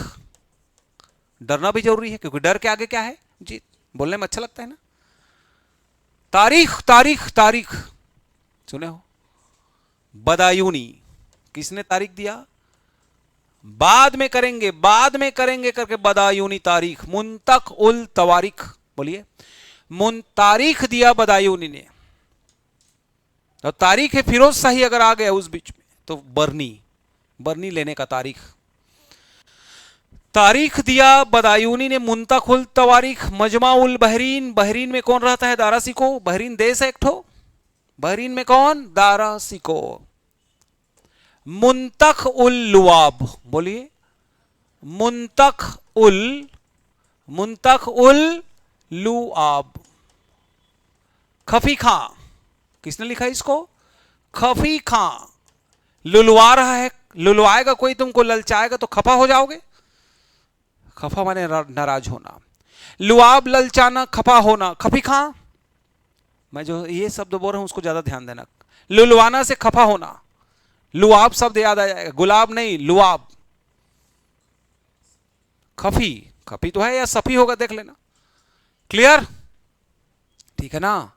डरना भी जरूरी है क्योंकि डर के आगे क्या है? जीत। बोलने में अच्छा लगता है ना। तारीख तारीख तारीख सुने हो? बदायूनी। किसने तारीख दिया? बाद में करेंगे, बाद में करेंगे करके बदायूनी तारीख। मुंतख उल तवारिख, बोलिए। तारीख दिया बदायूनी ने। तो तारीख है फिरोज शाही अगर आ गया उस बीच में तो बरनी लेने का तारीख। तारीख दिया बदायूनी ने। मुंतख उल तवारिख। मजमा उल बहरीन। बहरीन में कौन रहता है? दारा सिको। बहरीन देश है एक ठो। बहरीन में कौन? दारा सिको। मुंतख उल लुआब, बोलिए। मुंतख उल लुआब। खफी खां। किसने लिखा इसको? खफी खां। लुलवा रहा है। लुलवाएगा कोई तुमको, ललचाएगा तो खफा हो जाओगे। खफा माने नाराज होना। लुआब ललचाना, खफा होना। खफी खां। मैं जो ये शब्द बोल रहा हूं उसको ज्यादा ध्यान देना। लुलवाना से खफा होना। लुआब शब्द याद आ जाएगा, गुलाब नहीं, लुआब। खफी, खफी तो है या सफी होगा, देख लेना। क्लियर? ठीक है ना।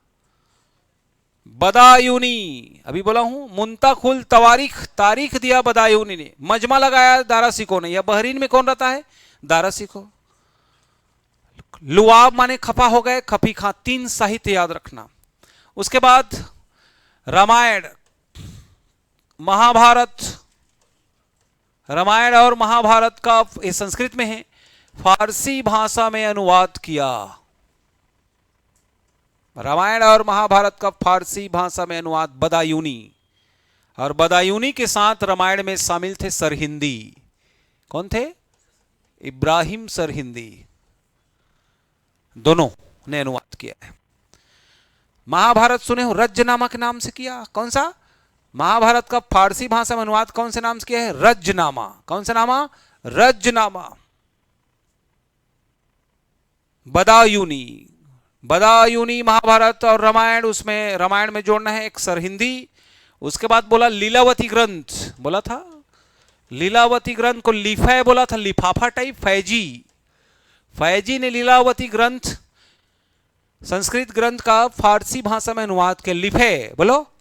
बदायूनी अभी बोला हूं। मुंतख उल तवारिख, तारीख दिया बदायूनी ने। मजमा लगाया दारा सिको ने। या बहरीन में कौन रहता है? दारा सिको। लुआब माने खफा हो गए, खफी खां। 3 साहित्य याद रखना। उसके बाद रामायण, महाभारत। रामायण और महाभारत का ये संस्कृत में है, फारसी भाषा में अनुवाद किया। रामायण और महाभारत का फारसी भाषा में अनुवाद बदायूनी। और बदायूनी के साथ रामायण में शामिल थे सरहिंदी। कौन थे? इब्राहिम सरहिंदी। दोनों ने अनुवाद किया है। महाभारत सुने हो? रज्जनामा के नाम से किया। कौन सा? महाभारत का फारसी भाषा में अनुवाद कौन से नाम से किया है? रज्जनामा। कौन सा नामा? रज्जनामा। बदायूनी। बदायूनी महाभारत और रामायण, उसमें रामायण में जोड़ना है एक सरहिंदी। उसके बाद बोला लीलावती ग्रंथ, बोला था। लीलावती ग्रंथ को लिफा बोला था, लिफाफा टाइप। फैजी ने लीलावती ग्रंथ, संस्कृत ग्रंथ का फारसी भाषा में अनुवाद किया। लिफे, बोलो।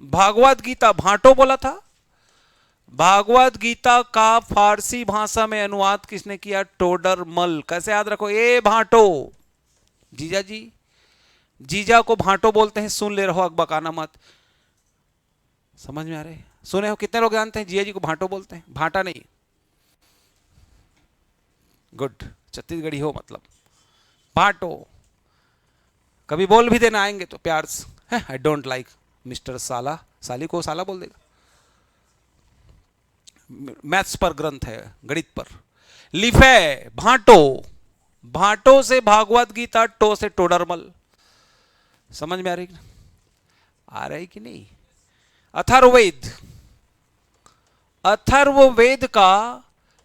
भागवत गीता, भाटो बोला था। भागवत गीता का फारसी भाषा में अनुवाद किसने किया? टोडरमल। कैसे याद रखो? ए भाटो। जीजा जी, जीजा को भाटो बोलते हैं। सुन ले रहो, अकबकाना मत। समझ में आ रहे? सुने हो? कितने लोग जानते हैं जीजा जी को भाटो बोलते हैं? भाटा नहीं। गुड, छत्तीसगढ़ी हो मतलब। भाटो। कभी बोल भी देना आएंगे तो प्यार से, आई डोंट लाइक मिस्टर साला, साली को साला बोल देगा। मैथ्स पर ग्रंथ है, गणित पर। लिफे भांटो, भांटो से भागवत गीता, टो से टोडरमल। समझ में आ रही कि नहीं? अथर्ववेद, अथर्ववेद का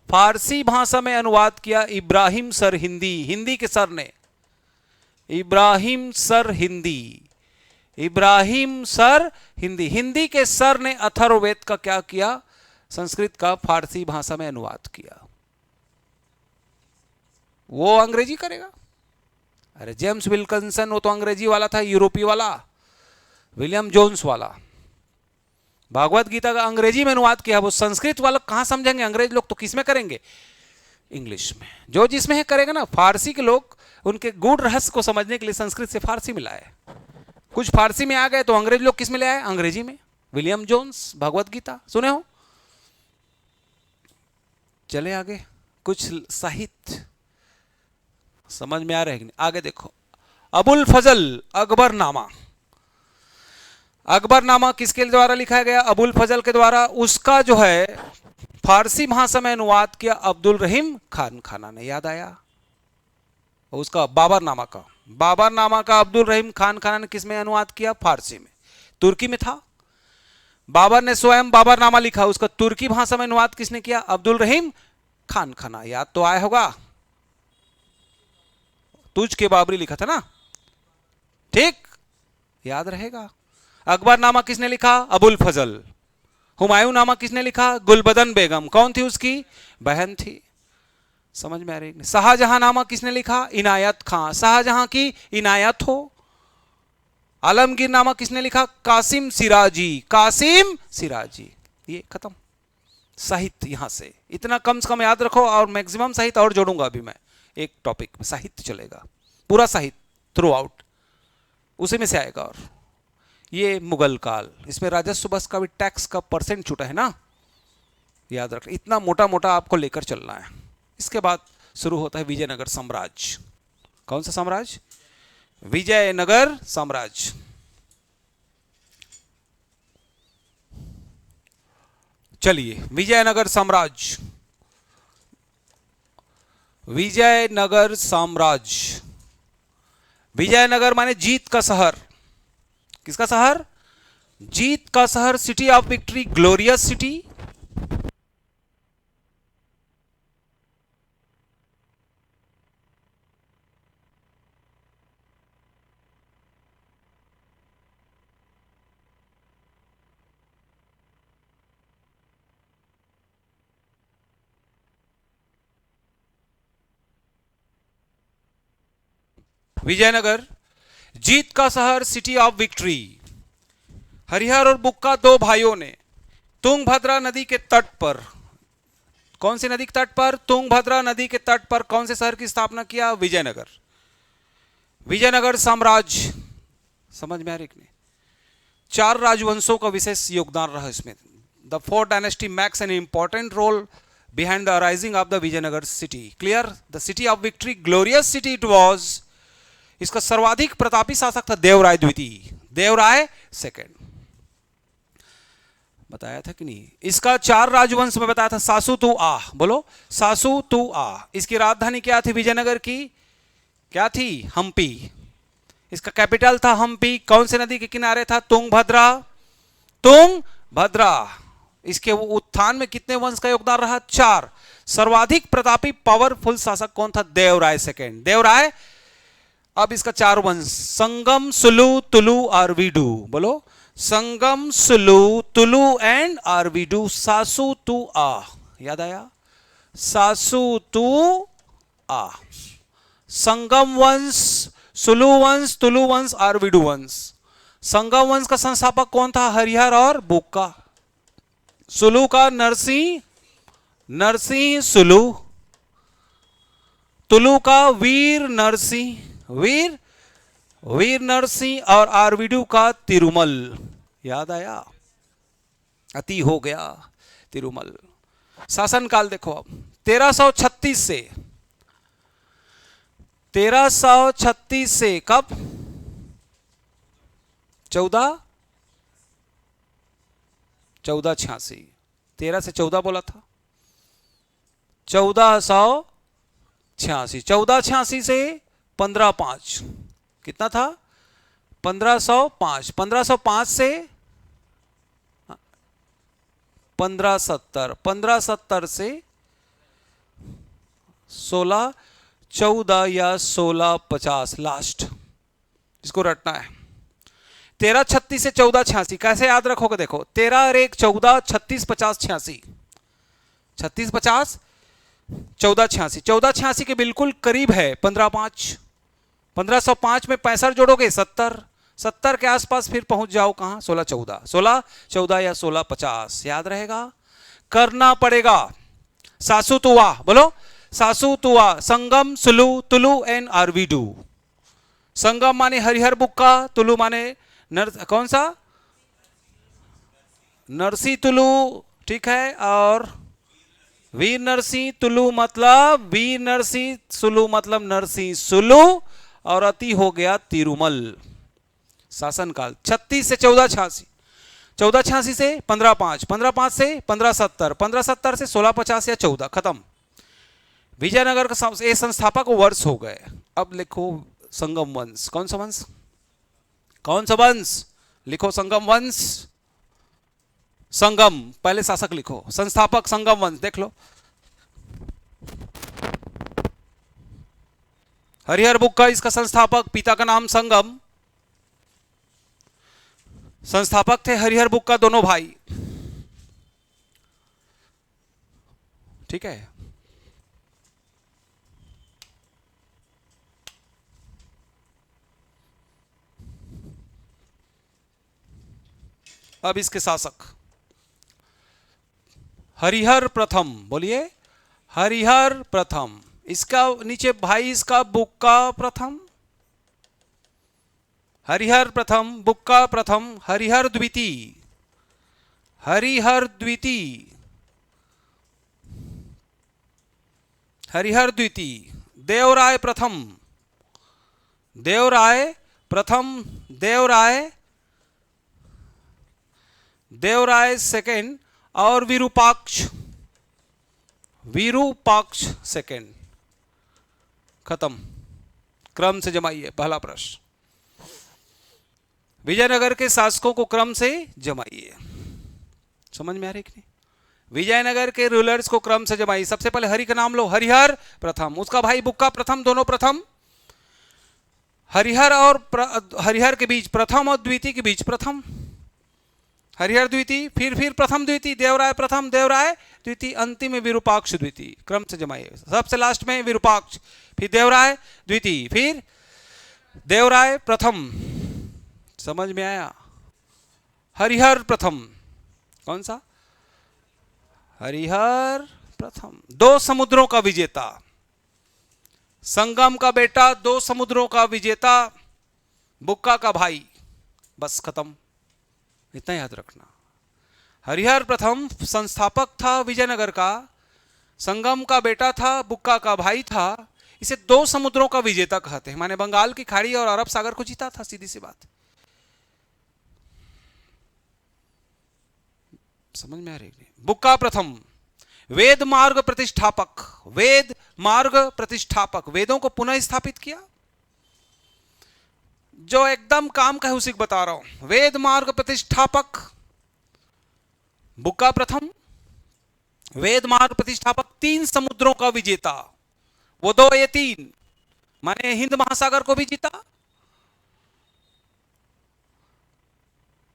फारसी भाषा में अनुवाद किया इब्राहिम सर हिंदी, हिंदी के सर ने, इब्राहिम सर हिंदी, इब्राहिम सर हिंदी, हिंदी के सर ने अथर्ववेद का क्या किया? संस्कृत का फारसी भाषा में अनुवाद किया। वो अंग्रेजी करेगा? अरे जेम्स विल्किंसन वो तो अंग्रेजी वाला था, यूरोपीय वाला, विलियम जोन्स वाला। भागवत गीता का अंग्रेजी में अनुवाद किया, वो संस्कृत वाला कहां समझेंगे? अंग्रेज लोग तो किस में करेंगे? इंग्लिश में। जो जिसमें है करेगा ना। फारसी के लोग उनके गूढ़ रहस्य को समझने के लिए संस्कृत से फारसी में लाए। कुछ फारसी में आ गए तो अंग्रेज लोग किस में ले आए? अंग्रेजी में। विलियम जोन्स, भगवत गीता सुने हो? चले आगे, कुछ साहित्य समझ में आ रहे हैं? आगे देखो, अबुल फजल अकबरनामा। अकबरनामा किसके द्वारा लिखा गया? अबुल फजल के द्वारा। उसका जो है फारसी भाषा में अनुवाद किया अब्दुल रहीम खान खाना ने। याद आया? उसका बाबरनामा का, बाबरनामा का अब्दुल रहीम खान खाना ने किस में अनुवाद किया? फारसी में। तुर्की में था। बाबर ने स्वयं बाबरनामा लिखा, उसका तुर्की भाषा में अनुवाद किसने किया? अब्दुल रहीम खान खाना। याद तो आया होगा, तुझ के बाबरी लिखा था ना, ठीक? याद रहेगा। अकबरनामा किसने लिखा? अबुल फजल। हुमायूं नामा किसने लिखा? गुलबदन बेगम। कौन थी? उसकी बहन थी। समझ में आ रही? शाहजहां नामा किसने लिखा? इनायत खां। शाहजहां की इनायत हो। आलमगीर नामा किसने लिखा? कासिम सिराजी। कासिम सिराजी। ये खत्म। साहित्य यहां से इतना कम से कम याद रखो, और मैक्सिमम साहित्य और जोड़ूंगा अभी मैं एक टॉपिक में। साहित्य चलेगा, पूरा साहित्य थ्रू आउट उसी में से आएगा। और ये मुगल काल, इसमें राजस्व बस का भी टैक्स का परसेंट छूटा है ना, याद रख। इतना मोटा मोटा आपको लेकर चलना है। इसके बाद शुरू होता है विजयनगर साम्राज्य। कौन सा साम्राज्य? विजयनगर साम्राज्य। चलिए, विजयनगर साम्राज्य, विजयनगर साम्राज्य। विजयनगर माने जीत का शहर। किसका शहर? जीत का शहर, city of victory, glorious city. Vijayanagar जीत का शहर, सिटी ऑफ विक्ट्री। हरिहर और बुक्का दो भाइयों ने तुंगभद्रा नदी के तट पर, कौन सी नदी के तट पर? तुंगभद्रा नदी के तट पर कौन से शहर की स्थापना किया? विजयनगर। विजयनगर साम्राज्य समझ में आ रही है? चार राजवंशों का विशेष योगदान रहा इसमें। The fourth dynasty makes an important role behind the rising of the Vijayanagar city. Clear? The city of victory, glorious city it was. इसका सर्वाधिक प्रतापी शासक था देवराय द्वितीय, देवराय सेकंड। बताया था कि नहीं? इसका चार राजवंश में बताया था। सासू तू आ, बोलो सासू तू आ। इसकी राजधानी क्या थी? विजयनगर की क्या थी? हम्पी। इसका कैपिटल था हम्पी। कौन से नदी के किनारे था? तुंगभद्रा। तुंगभद्रा। इसके उत्थान में कितने वंश का योगदान रहा? चार। सर्वाधिक प्रतापी पावरफुल शासक कौन था? देवराय सेकंड, देवराय। अब इसका चार वंश, संगम, सुलू, तुलु, आरवीडू। बोलो संगम, सुलू, तुलु एंड आरवीडू। सासू तू आ, याद आया? सासू तू आ। संगम वंश, सुलु वंश, तुलु वंश, आरवीडू वंश। संगम वंश का संस्थापक कौन था? हरिहर और बुक्का। सुलू का नरसिंह, नरसिंह सुलू। तुलु का वीर नरसिंह, वीर वीर नरसिंह। और आरवीडू का तिरुमल। याद आया? अति हो गया तिरुमल। शासनकाल देखो अब 1336 से, 1336 से कब? 1486, 13 से 14 बोला था, 1486, 1486 से 15/5 कितना था, 1505, 1505 से 1570, 1570 से 1614 या 1650 लास्ट, इसको रटना है। 1336 से 1486 कैसे याद रखोगे, देखो 13 और 1 14, 36 50 86, 36 50 1486, 1486 के बिल्कुल करीब है 15/5, 1505 में 65 जोड़ोगे 70, 70 के आसपास फिर पहुंच जाओ कहां, 1614, 1614 या 1650 याद रहेगा, करना पड़ेगा। सासु तुआ बोलो, सासु तुआ, संगम सुलु तुलु एंड आरवीडू। संगम माने हरिहर बुक्का, तुलु माने कौन सा, नरसी तुलु, ठीक है, और वीर नरसी तुलु मतलब वीर नरसी, सुलु मतलब नरसी सुलु, और अति हो गया तिरुमल। शासनकाल 36 से 1486, 1486 से 15/5, 15/5 से 1570, 1570 से 1650 या 14 खत्म। विजयनगर का ये संस्थापक वर्ष हो गए। अब लिखो संगम वंश, कौन सा वंश, कौन सा वंश, लिखो संगम वंश, संगम पहले शासक लिखो, संस्थापक संगम वंश, देख लो हरिहर बुक्का इसका संस्थापक, पिता का नाम संगम, संस्थापक थे हरिहर बुक्का दोनों भाई, ठीक है। अब इसके शासक हरिहर प्रथम, बोलिए हरिहर प्रथम, इसका नीचे भाई इसका बुक्का प्रथम, हरिहर प्रथम, बुक्का प्रथम, हरिहर द्वितीय, हरिहर द्वितीय, हरिहर द्वितीय, देवराय प्रथम, देवराय प्रथम, देवराय, देवराय सेकेंड, और विरूपाक्ष, विरूपाक्ष सेकेंड, खत्म। क्रम से जमाइए पहला प्रश्न, विजयनगर के शासकों को क्रम से जमाइए, समझ में आ रही कि नहीं, विजयनगर के रूलर्स को क्रम से जमाइए। सबसे पहले हरि का नाम लो, हरिहर प्रथम, उसका भाई बुक्का प्रथम, दोनों प्रथम, हरिहर और हरिहर के बीच प्रथम और द्वितीय के बीच प्रथम, हरिहर द्वितीय, फिर प्रथम द्वितीय, देवराय प्रथम, देवराय द्वितीय, अंतिम में विरूपाक्ष द्वितीय, क्रम से जमाइए। सबसे लास्ट में विरूपाक्ष, फिर देवराय द्वितीय, फिर देवराय प्रथम, समझ में आया। हरिहर प्रथम, कौन सा, हरिहर प्रथम, 2 समुद्रों का विजेता, संगम का बेटा, 2 समुद्रों का विजेता, बुक्का का भाई, बस खत्म, इतना याद रखना। हरिहर प्रथम संस्थापक था विजयनगर का, संगम का बेटा था, बुक्का का भाई था, इसे 2 समुद्रों का विजेता कहते हैं, माने बंगाल की खाड़ी और अरब सागर को जीता था, सीधी सी बात, समझ में आ रही है। बुक्का प्रथम, वेद मार्ग प्रतिष्ठापक, वेद मार्ग प्रतिष्ठापक, वेदों को पुनः स्थापित किया, जो एकदम काम का है उसी को बता रहा हूं, वेद मार्ग प्रतिष्ठापक बुक्का प्रथम, वेद मार्ग प्रतिष्ठापक, 3 समुद्रों का विजेता, वो 2 ये 3, माने हिंद महासागर को भी जीता,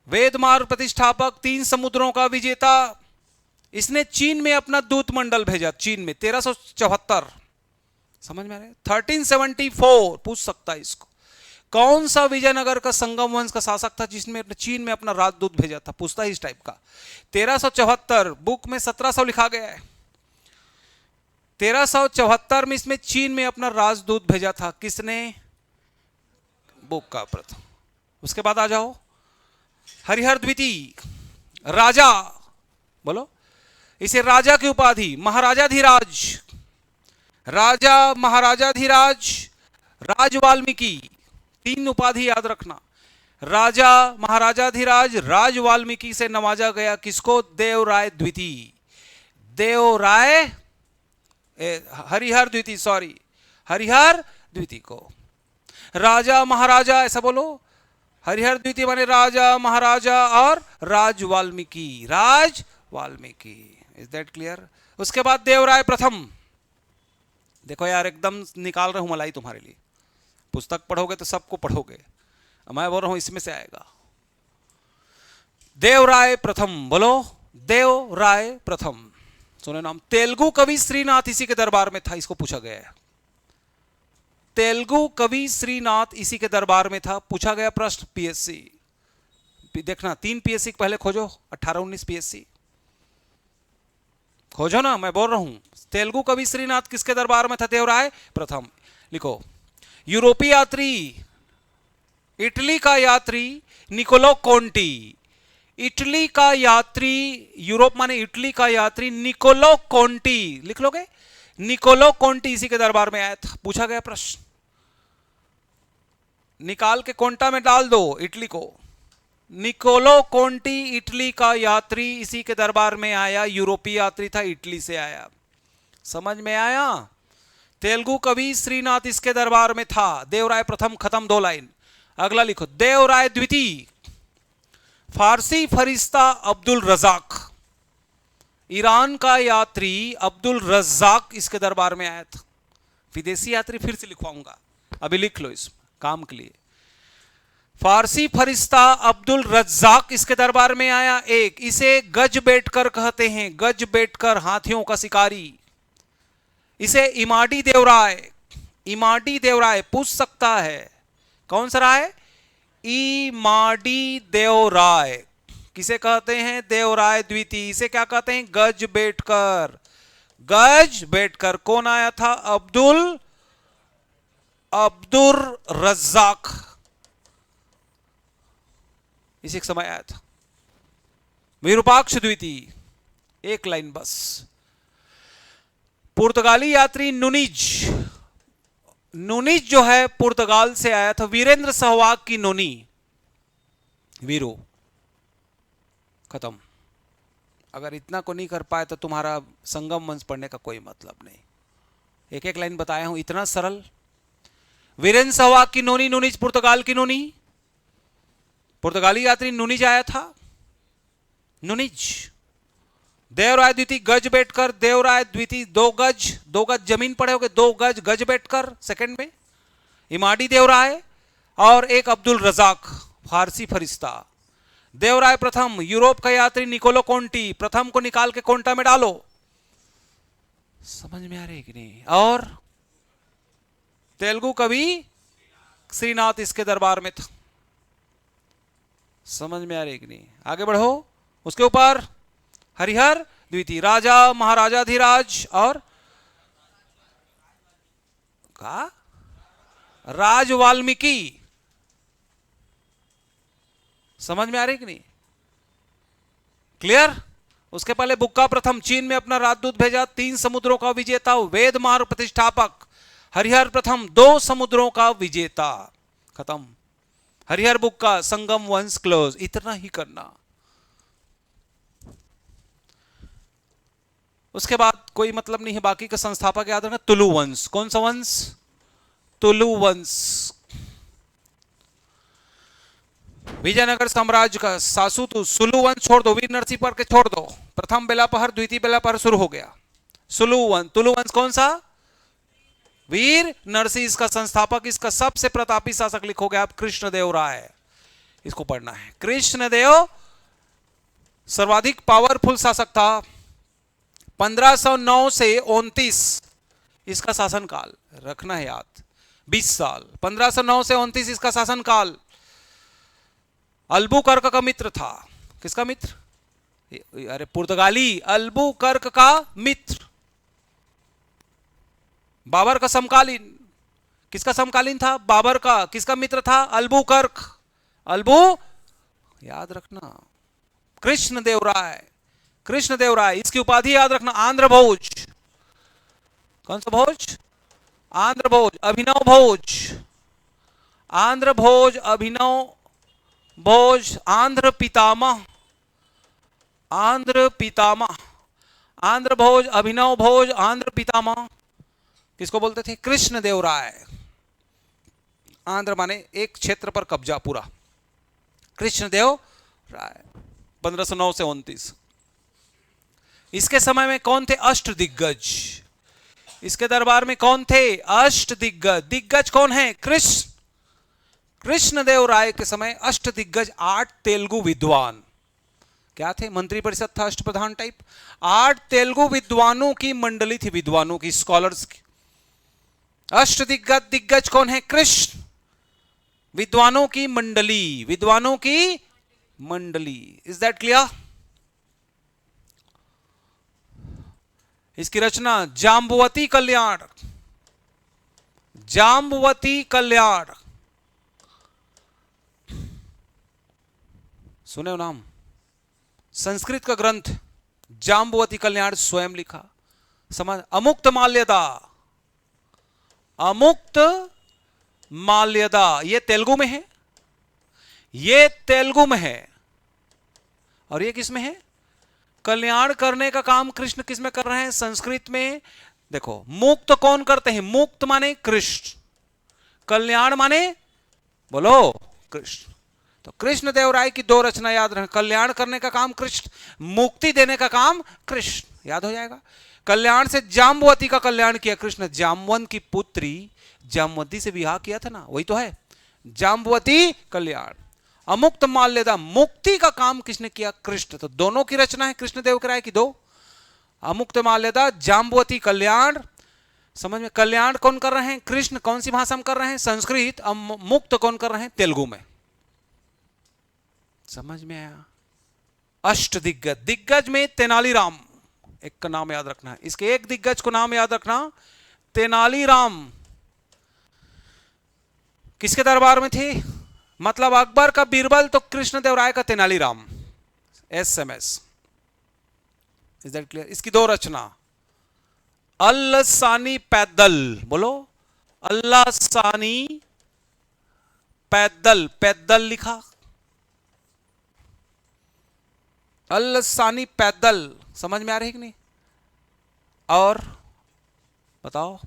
वेद मार्ग प्रतिष्ठापक, 3 समुद्रों का विजेता, इसने चीन में अपना दूत मंडल भेजा, चीन में 1374, समझ में आ रहा है, 1374 पूछ सकता है इसको, कौन सा विजयनगर का संगम वंश का शासक था जिसने चीन में अपना राजदूत भेजा था, पूछता है इस टाइप का। 1374 बुक में 1700 लिखा गया है, 1374 में इसमें चीन में अपना राजदूत भेजा था, किसने, बुक्का प्रथम। उसके बाद आ जाओ हरिहर द्वितीय, राजा, बोलो, इसे राजा की उपाधि, महाराजाधिराज, राजा महाराजाधिराज, राज वाल्मीकि, 3 उपाधि याद रखना, राजा महाराजाधिराज राज वाल्मीकि से नवाजा गया किसको? देवराय द्वितीय। देवराय हरिहर द्वितीय, सॉरी, हरिहर द्वितीय को। राजा महाराजा ऐसा बोलो, हरिहर द्वितीय माने राजा महाराजा और Raj Valmiki, Raj Valmiki. Is that clear? उसके बाद देवराय प्रथम। देखो यार, एकदम निकाल रहा हूं मलाई तुम्हारे लिए। पुस्तक पढ़ोगे तो सबको पढ़ोगे, मैं बोल रहा हूं इसमें से आएगा। देवराय प्रथम, बोलो देवराय प्रथम। सुने नाम। तेलुगु कवि श्रीनाथ इसी के दरबार में था, इसको पूछा गया है। तेलुगु कवि श्रीनाथ इसी के दरबार में था, पूछा गया प्रश्न पीएससी। देखना 3 पीएससी पहले खोजो, 18-19 पीएससी खोजो ना, मैं बोल रहा हूं। तेलुगु कवि श्रीनाथ किसके दरबार में था? देवराय प्रथम। लिखो, यूरोपीय यात्री, इटली का यात्री निकोलो कोंटी। इटली का यात्री, यूरोप माने इटली का यात्री निकोलो कोंटी, लिख लोगे? निकोलो कोंटी इसी के दरबार में आया था, पूछा गया प्रश्न। निकाल के कोंटा में डाल दो इटली को। निकोलो कोंटी इटली का यात्री इसी के दरबार में आया, यूरोपीय यात्री था, इटली से आया। समझ में आया? तेलुगु कवि श्रीनाथ इसके दरबार में था। देवराय प्रथम खत्म, 2 लाइन। अगला लिखो, देवराय द्वितीय फारसी फरिश्ता अब्दुल रज़ाक। ईरान का यात्री अब्दुल रज़ाक इसके दरबार में आया था। विदेशी यात्री फिर से लिखवाऊंगा, अभी लिख लो इस काम के लिए। फारसी फरिश्ता अब्दुल रज़ाक इसके दरबार में आया। एक, इसे गज बेटकर कहते हैं, गज बेटकर, हाथियों का शिकारी। इसे इमाडी देवराय, इमाडी देवराय पूछ सकता है। कौन सा राय? इमाडी देवराय। किसे कहते हैं? देवराय द्वितीय। इसे क्या कहते हैं? गज बेटकर, गज बेटकर। कौन आया था? अब्दुल रज़ाक इसी के समय आया था। विरूपाक्ष द्वितीय, 1 लाइन बस। पुर्तगाली यात्री नुनिज, नुनिज जो है पुर्तगाल से आया था। वीरेंद्र सहवाग की नोनी, वीरो। खत्म। अगर इतना को नहीं कर पाए तो तुम्हारा संगम वंश पढ़ने का कोई मतलब नहीं। 1-1 लाइन बताया हूं, इतना सरल। वीरेंद्र सहवाग की नोनी, नुनिज पुर्तगाल की नोनी। पुर्तगाली यात्री नुनिज आया था, नुनिज। देवराय द्वितीय गज बैठकर, देवराय द्वितीय 2 गज, 2 गज जमीन पड़े होगे, 2 गज गज बैठकर सेकंड में। इमाडी देवराय और एक अब्दुल रज़ाक फारसी फरिश्ता। देवराय प्रथम यूरोप का यात्री निकोलो कोंटी। प्रथम को निकाल के कोंटा में डालो। समझ में आ रही है कि नहीं? और तेलुगु कवि श्रीनाथ इसके दरबार में था। समझ में आ रही है कि नहीं? आगे बढ़ो। उसके ऊपर हरिहर द्वितीय, राजा महाराजाधिराज और का राज वाल्मीकि। समझ में आ रही कि नहीं? क्लियर? उसके पहले बुक्का प्रथम चीन में अपना राजदूत भेजा, 3 समुद्रों का विजेता, वेद मार्ग प्रतिष्ठापक। हरिहर प्रथम 2 समुद्रों का विजेता। खत्म। हरिहर बुक्का, संगम वंश क्लोज। इतना ही करना। उसके बाद कोई मतलब नहीं है। बाकी का संस्थापक याद रखना, तुलु वंश। कौन सा वंश? तुलु वंश। विजयनगर साम्राज्य का सासुतु सुलु वंश छोड़ दो, वीर नरसिंह पर के छोड़ दो। प्रथम बेलापहर द्वितीय बेलापहर शुरू हो गया। सुलु वंश, तुलु वंश कौन सा? वीर नरसिंह। इसका संस्थापक, इसका सबसे प्रतापी शासक लिखोगे आप कृष्णदेव राय। इसको पढ़ना है। कृष्णदेव सर्वाधिक पावरफुल शासक था। 1509 से 29 इसका शासनकाल रखना है याद, 20 साल। 1509 से 29 इसका शासनकाल। अल्बुकर्क का मित्र था। किसका मित्र? अरे पुर्तगाली अल्बुकर्क का मित्र। बाबर का समकालीन। किसका समकालीन था? बाबर का। किसका मित्र था? अल्बुकर्क। अल्बू याद रखना। कृष्णदेव राय, कृष्णदेव राय। इसकी उपाधि याद रखना, आंध्र भोज। कौन सा भोज? आंध्र भोज, अभिनव भोज। आंध्र भोज, अभिनव भोज, आंध्र पितामह, आंध्र पितामह, आंध्र भोज, अभिनव भोज, आंध्र पितामह किसको बोलते थे? कृष्णदेवराय। आंध्र माने एक क्षेत्र पर कब्जा पूरा। कृष्णदेव राय 1509 से 29। इसके समय में कौन थे? अष्ट दिग्गज। इसके दरबार में कौन थे? अष्ट दिग्गज। दिग्गज कौन है? कृष्णदेव राय के समय अष्ट दिग्गज 8 तेलुगु विद्वान क्या थे? मंत्री परिषद था अष्टप्रधान टाइप। 8 तेलुगु विद्वानों की मंडली थी, विद्वानों की, स्कॉलर्स की। अष्ट दिग्गज, दिग्गज कौन है? कृष्ण। विद्वानों की मंडली, विद्वानों की मंडली। Is that clear? इसकी रचना जाम्बवती कल्याण, जाम्बवती कल्याण, सुने हो नाम? संस्कृत का ग्रंथ जाम्बवती कल्याण स्वयं लिखा। समझ? अमुक्त माल्यदा, अमुक्त माल्यदा ये तेलुगु में है, ये तेलुगु में है, और ये किस में है? कल्याण करने का काम कृष्ण किस में कर रहे हैं? संस्कृत में। देखो, मुक्त कौन करते हैं? मुक्त माने कृष्ण, कल्याण माने बोलो कृष्ण। तो कृष्ण देव राय की 2 रचना याद रखें। कल्याण करने का काम कृष्ण, मुक्ति देने का काम कृष्ण। याद हो जाएगा। कल्याण से जाम्बवती का कल्याण किया कृष्ण। जाम्बवंत की पुत्री जामवती से विवाह किया था ना, वही तो है जाम्बवती कल्याण। अमुक्त माल्यदा, मुक्ति का काम किसने किया? कृष्ण। तो दोनों की रचना है कृष्णदेव राय की 2। अमुक्त माल्यदा, जाम्बवती कल्याण। समझ में? कल्याण कौन कर रहे हैं? कृष्ण। कौन सी भाषा में कर रहे हैं? संस्कृत। मुक्त कौन कर रहे हैं? तेलुगु में। समझ में आया? अष्ट दिग्गज। दिग्गज में तेनालीराम एक का नाम याद रखना है। इसके एक दिग्गज को नाम याद रखना, तेनालीराम। किसके दरबार में थे? मतलब अकबर का बीरबल तो कृष्णदेव राय का Tenaliram. SMS। Is that clear? इसकी 2 रचना, अल्लसानी पैदल, बोलो अल्लासानी पैदल, पैदल लिखा, अल्लसानी पैदल। समझ में आ रही कि नहीं? और बताओ।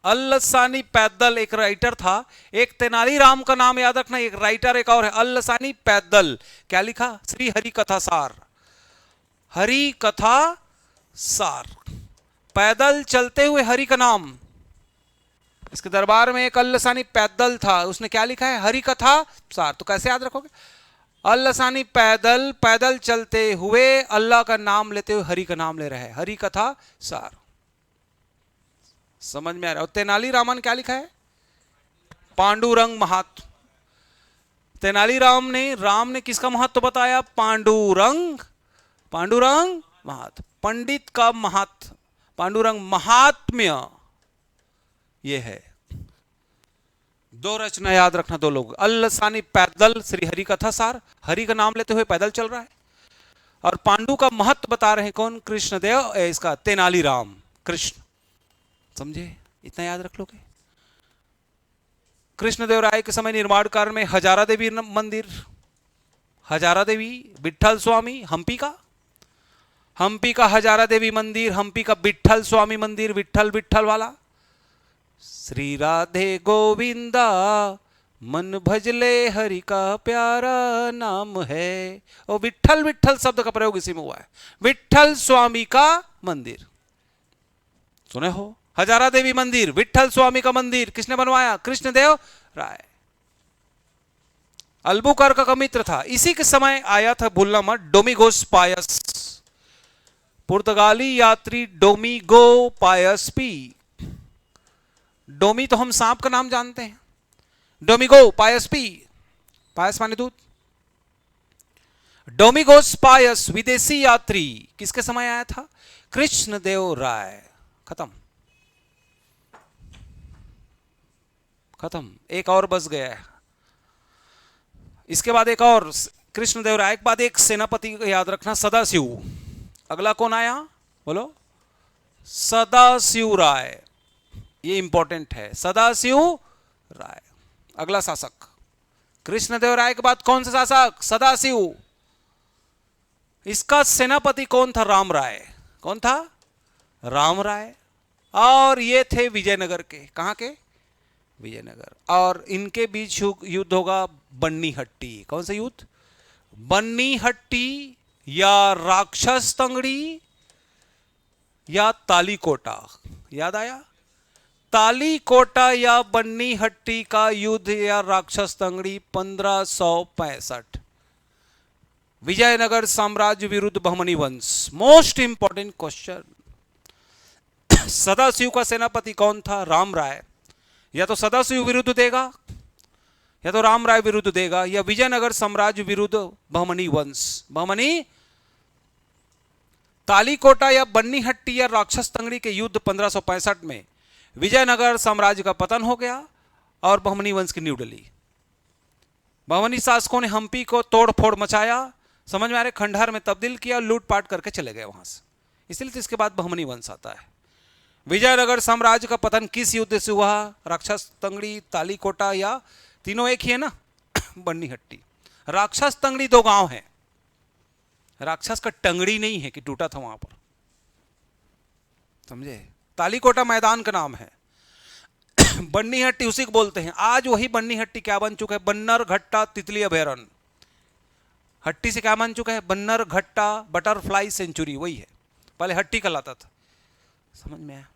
अल्लसानी पैदल एक राइटर था। एक तेनालीराम का नाम याद रखना, एक राइटर एक और है अल्लसानी पैदल। क्या लिखा? श्री हरि कथा सार, हरि कथा सार। पैदल चलते हुए हरि का नाम। इसके दरबार में एक अल्लसानी पैदल था, उसने क्या लिखा है? हरि कथा सार। तो कैसे याद रखोगे? अल्लसानी पैदल, पैदल चलते हुए अल्लाह का नाम लेते हुए हरि का नाम ले रहे हैं, हरि कथा सार। समझ में आ रहा है? और तेनालीरामन क्या लिखा है? पांडुरंग महत्व। तेनालीराम ने, राम ने किसका महत्व बताया? पांडुरंग, पांडुरंग महत्व, पंडित का महत्व, पांडुरंग महात्म्य ये है। 2 रचना याद रखना 2 लोग। अल्लसानी पैदल, श्री हरि कथा सार, हरि का नाम लेते हुए पैदल चल रहा है। और पांडु का महत्व बता रहे हैं कौन? कृष्णदेव, इसका तेनालीराम, कृष्ण। समझे? इतना याद रख लोगे। कृष्णदेव राय के समय निर्माण कार्य में हजारा देवी मंदिर, हजारा देवी, विठल स्वामी, हम्पी का हजारा देवी मंदिर, हम्पी का विठल स्वामी मंदिर, विठल विठल वाला। श्री राधे गोविंदा मन भजले हरि का प्यारा नाम है। और विठल विठल शब्द का प्रयोग इसी में हुआ है। विठल स्वामी का मंदिर सुने हो? हजारा देवी मंदिर, विठल स्वामी का मंदिर किसने बनवाया? कृष्णदेव राय। अल्बुकर्क का मित्र था। इसी के समय आया था, भूलना मत, डोमिगोस पायस, पुर्तगाली यात्री डोमिगो पायस पी। डोमी तो हम सांप का नाम जानते हैं, डोमिगो पायस पी, पायस माने दूध। डोमिगोस पायस विदेशी यात्री किसके समय आया था? कृष्णदेव राय। खत्म, खत्म। एक और बच गया है। इसके बाद एक और, कृष्णदेव राय के बाद एक सेनापति याद रखना, सदाशिव। अगला कौन आया? बोलो। सदाशिव राय, ये इंपॉर्टेंट है, सदाशिव राय। अगला शासक। कृष्णदेवराय के बाद कौन सा शासक? सदाशिव। इसका सेनापति कौन था? राम राय। कौन था? राम राय। और ये थे विजयनगर के। कहां के? विजयनगर। और इनके बीच युद्ध होगा बन्नी हट्टी। कौन सा युद्ध? बन्नी हट्टी या राक्षस तंगड़ी या तालीकोटा। याद आया? तालीकोटा या बन्नी हट्टी का युद्ध या राक्षस तंगड़ी 1565। विजयनगर साम्राज्य विरुद्ध बहमनी वंश। Most important question. सदाशिव का सेनापति कौन था? राम राय। या तो सदाशिव विरुद्ध देगा या तो राम राय विरुद्ध देगा, या विजयनगर साम्राज्य विरुद्ध बहमनी वंश। बहमनी तालीकोटा या बन्नी हट्टी या राक्षस तंगड़ी के युद्ध 1565 में विजयनगर साम्राज्य का पतन हो गया और बहमनी वंश की नींव डली। बहमनी शासकों ने हम्पी को तोड़ फोड़ मचाया, समझ में आ रहे? खंडहर में तब्दील किया, लूटपाट करके चले गए वहां से। इसलिए तो इसके बाद बहमनी वंश आता है। विजयनगर साम्राज्य का पतन किस युद्ध से हुआ? राक्षस तंगड़ी, तालीकोटा, या तीनों एक ही है ना? बन्नी हट्टी। राक्षस तंगड़ी 2 गांव है। राक्षस का टंगड़ी नहीं है कि टूटा था वहां पर, समझे? तालीकोटा मैदान का नाम है। बन्नी हट्टी उसी को बोलते हैं। आज वही बन्नी हट्टी क्या बन चुका है? बन्नर घट्टा तितली अभयारण्य। हट्टी से क्या बन चुका है? बन्नर घट्टा बटरफ्लाई सेंचुरी। वही है, पहले हट्टी कहलाता था। समझ में आया?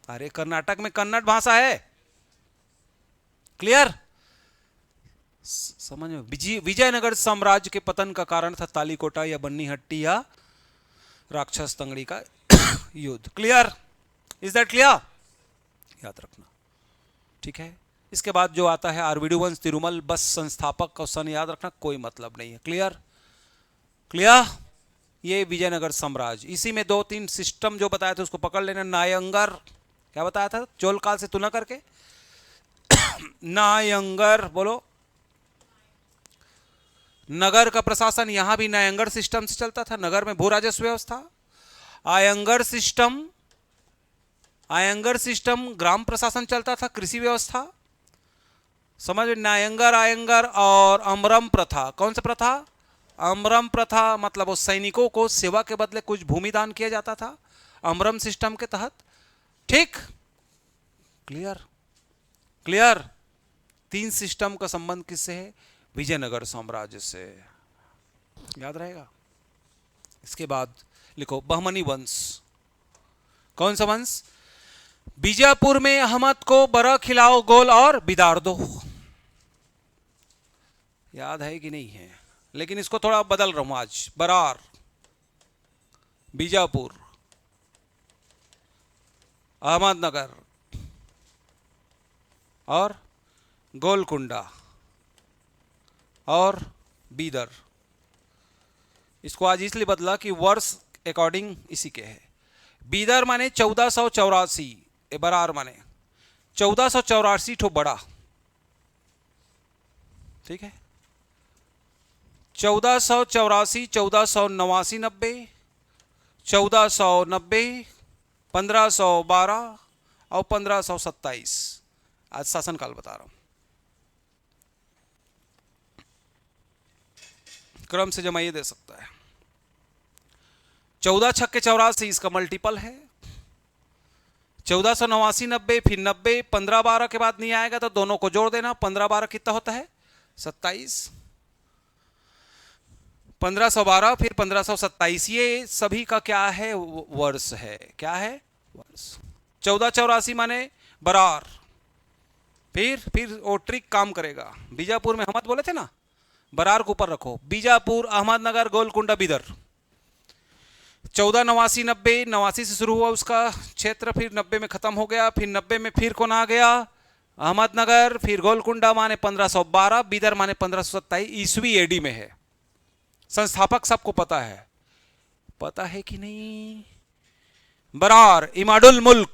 अरे कर्नाटक में कन्नड़ भाषा है। क्लियर? समझ में? विजयनगर साम्राज्य के पतन का कारण था तालीकोटा या बन्नी हट्टी या राक्षस तंगड़ी का युद्ध। क्लियर? Is that clear? याद रखना, ठीक है। इसके बाद जो आता है आरवीडू वंश, तिरुमल, बस संस्थापक का सन याद रखना, कोई मतलब नहीं है। क्लियर? क्लियर? ये विजयनगर साम्राज्य। इसी में 2-3 सिस्टम जो बताया था उसको पकड़ लेना। नायंगर, क्या बताया था? चोल काल से तुलना करके। नायंगर बोलो। नगर का प्रशासन यहां भी नायंगर सिस्टम से चलता था। नगर में भू राजस्व व्यवस्था। आयंगर सिस्टम ग्राम प्रशासन चलता था, कृषि व्यवस्था। समझ में? नायंगर, आयंगर और अमरम प्रथा। कौन सा प्रथा? अमरम प्रथा मतलब वो सैनिकों को सेवा के बदले कुछ भूमि दान किया जाता था अमरम सिस्टम के तहत। ठीक? क्लियर? क्लियर? 3 सिस्टम का संबंध किससे है? विजयनगर साम्राज्य से। याद रहेगा? इसके बाद लिखो बहमनी वंश। कौन सा वंश? बीजापुर में अहमद को बरा खिलाओ गोल और बिदार दो। याद है कि नहीं है? लेकिन इसको थोड़ा बदल रहा हूं आज। बरार, बीजापुर, अहमदनगर और गोलकुंडा और बीदर। इसको आज इसलिए बदला कि वर्ष अकॉर्डिंग इसी के है। बीदर माने 1484, बरार माने 1484 ठो बड़ा। ठीक है? 1484, 1489, 90, 1490, 1512 और 1527। आज शासनकाल बता रहा हूं। क्रम से जमाइए दे सकता है। 14 छक्के 84 इसका मल्टीपल है। 1489, 90, फिर 90, 15-12 के बाद नहीं आएगा तो दोनों को जोड़ देना। 15-12 कितना होता है? 27। 1512 फिर 1527, ये सभी का क्या है? वर्ष है। क्या है? वर्ष। 1484 माने बरार। फिर वो ट्रिक काम करेगा। बीजापुर में अहमद बोले थे ना, बरार को ऊपर रखो। बीजापुर, अहमदनगर, गोलकुंडा, बीदर। 1489, 90, 89 से शुरू हुआ उसका क्षेत्र, फिर 90 में खत्म हो गया। फिर 90 में फिर कौन आ गया? अहमदनगर, फिर गोलकुंडा माने 1512, बीदर माने 1527 ईस्वी एडी में है। संस्थापक सबको पता है। पता है कि नहीं? बरार, इमाडुल मुल्क।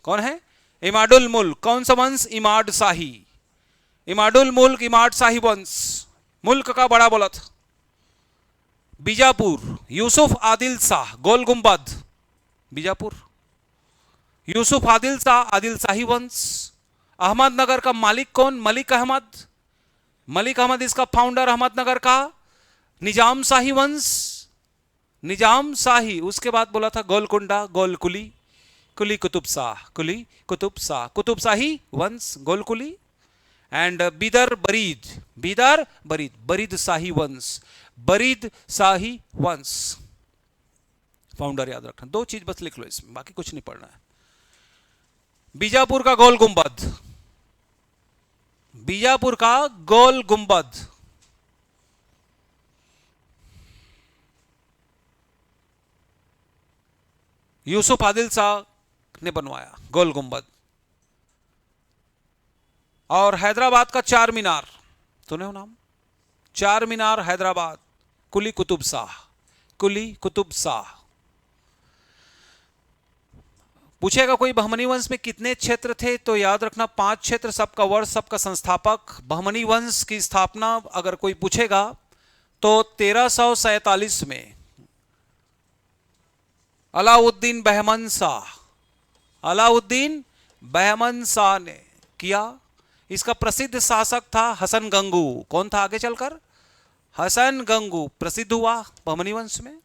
कौन है? इमाडुल मुल्क। कौन सा वंश? इमाड शाही। इमाडुल मुल्क, इमाड शाही वंश। मुल्क का बड़ा बोला था। बीजापुर, यूसुफ आदिल शाह, गोल गुंबद, बीजापुर। यूसुफ आदिल शाह, आदिल शाही वंश। अहमदनगर का मालिक कौन? मलिक अहमद। मलिक अहमद इसका फाउंडर अहमदनगर का। निजाम शाही वंश, निजाम शाही। उसके बाद बोला था गोलकुंडा, गोलकुली, कुली कुतुब शाह, कुली कुतुब शाह, कुतुब शाही वंश, गोलकुली। एंड बिदर बरीद, बिदर बरीद, बरीद शाही वंश, बरीद शाही वंश। फाउंडर याद रखना, दो चीज बस लिख लो इसमें, बाकी कुछ नहीं पढ़ना है। बीजापुर का गोल गुंबद, बीजापुर का गोल गुंबद, यूसुफ आदिल शाह ने बनवाया गोल गुंबद। और हैदराबाद का चार मीनार, सुने हो नाम? चार मीनार हैदराबाद, कुली कुतुब शाह, कुली कुतुब शाह। पूछेगा कोई बहमनी वंश में कितने क्षेत्र थे, तो याद रखना 5 क्षेत्र, सबका वर्ष, सबका संस्थापक। बहमनी वंश की स्थापना अगर कोई पूछेगा तो 1347 में अलाउद्दीन बहमन शाह, अलाउद्दीन बहमन शाह ने किया। इसका प्रसिद्ध शासक था हसन गंगू। कौन था आगे चलकर? हसन गंगू प्रसिद्ध हुआ बहमनी वंश में।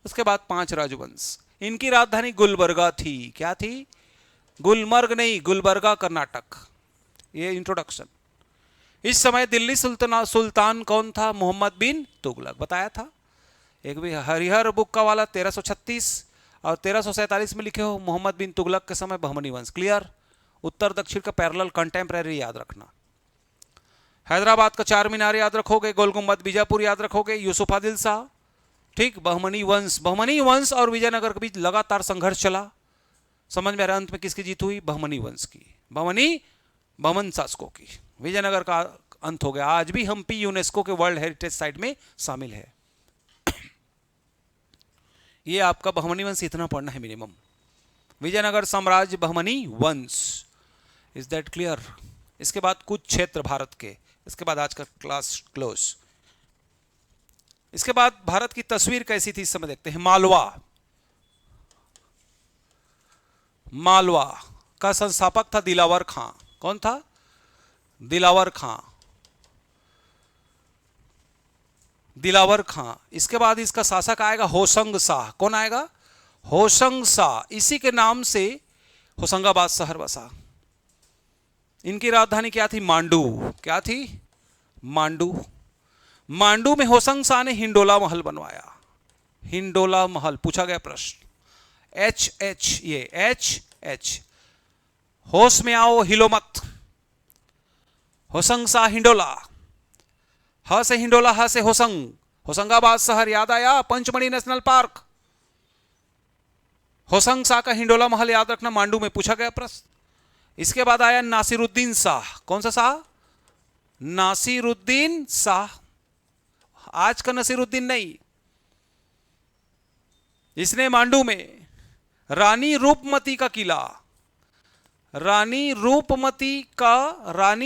उसके बाद 5 राजवंश। इनकी राजधानी गुलबर्गा थी। क्या थी? गुलमर्ग नहीं, गुलबर्गा कर्नाटक। ये इंट्रोडक्शन। इस समय दिल्ली सुल्तान कौन था? मोहम्मद बिन तुगलक, बताया था। एक भी हरिहर बुक का वाला 1336 और 1347 में लिखे हो मोहम्मद बिन तुगलक के समय बहमनी वंश। क्लियर? उत्तर दक्षिण का पैरेलल कंटेम्पररी याद रखना। हैदराबाद का चार मीनार याद रखोगे, गोल गुंबद, बीजापुर याद रखोगे, यूसुफ आदिल शाह। ठीक, बहमनी वंश, बहमनी वंश और विजयनगर के बीच लगातार संघर्ष चला। समझ में आ रहा? अंत में किसकी जीत हुई? बहमनी वंश की, बहमन शासकों की। विजयनगर का अंत हो गया। आज भी हम्पी यूनेस्को के वर्ल्ड हेरिटेज साइट में शामिल है। ये आपका बहमनी वंश इतना पढ़ना है मिनिमम। विजयनगर साम्राज्य, बहमनी वंश। Is that clear? इसके बाद कुछ क्षेत्र भारत के। इसके बाद आज का क्लास क्लोज। इसके बाद भारत की तस्वीर कैसी थी इस समय देखते हैं। मालवा, मालवा का संस्थापक था दिलावर खां। कौन था? दिलावर खां, दिलावर खां। इसके बाद इसका शासक आएगा होशंग शाह। कौन आएगा? होशंग शाह। इसी के नाम से होशंगाबाद शहर बसा। इनकी राजधानी क्या थी? मांडू। क्या थी? मांडू। मांडू में होशंग शाह ने हिंडोला महल बनवाया। हिंडोला महल पूछा गया प्रश्न। एच, ये एच, होश में आओ, हिलो मत। होशंग शाह हिंडोला। ह से हिंडोला, ह से होशंग, होशंगाबाद शहर याद आया। Pachmarhi national park. होशंग शाह का हिंडोला महल याद रखना, मांडू में पूछा गया प्रश्न। इसके बाद आया नासिरुद्दीन शाह। कौन सा शाह? नासिरुद्दीन शाह। आज का नसीरुद्दीन नहीं। इसने मांडू में रानी रूपमती का किला, रानी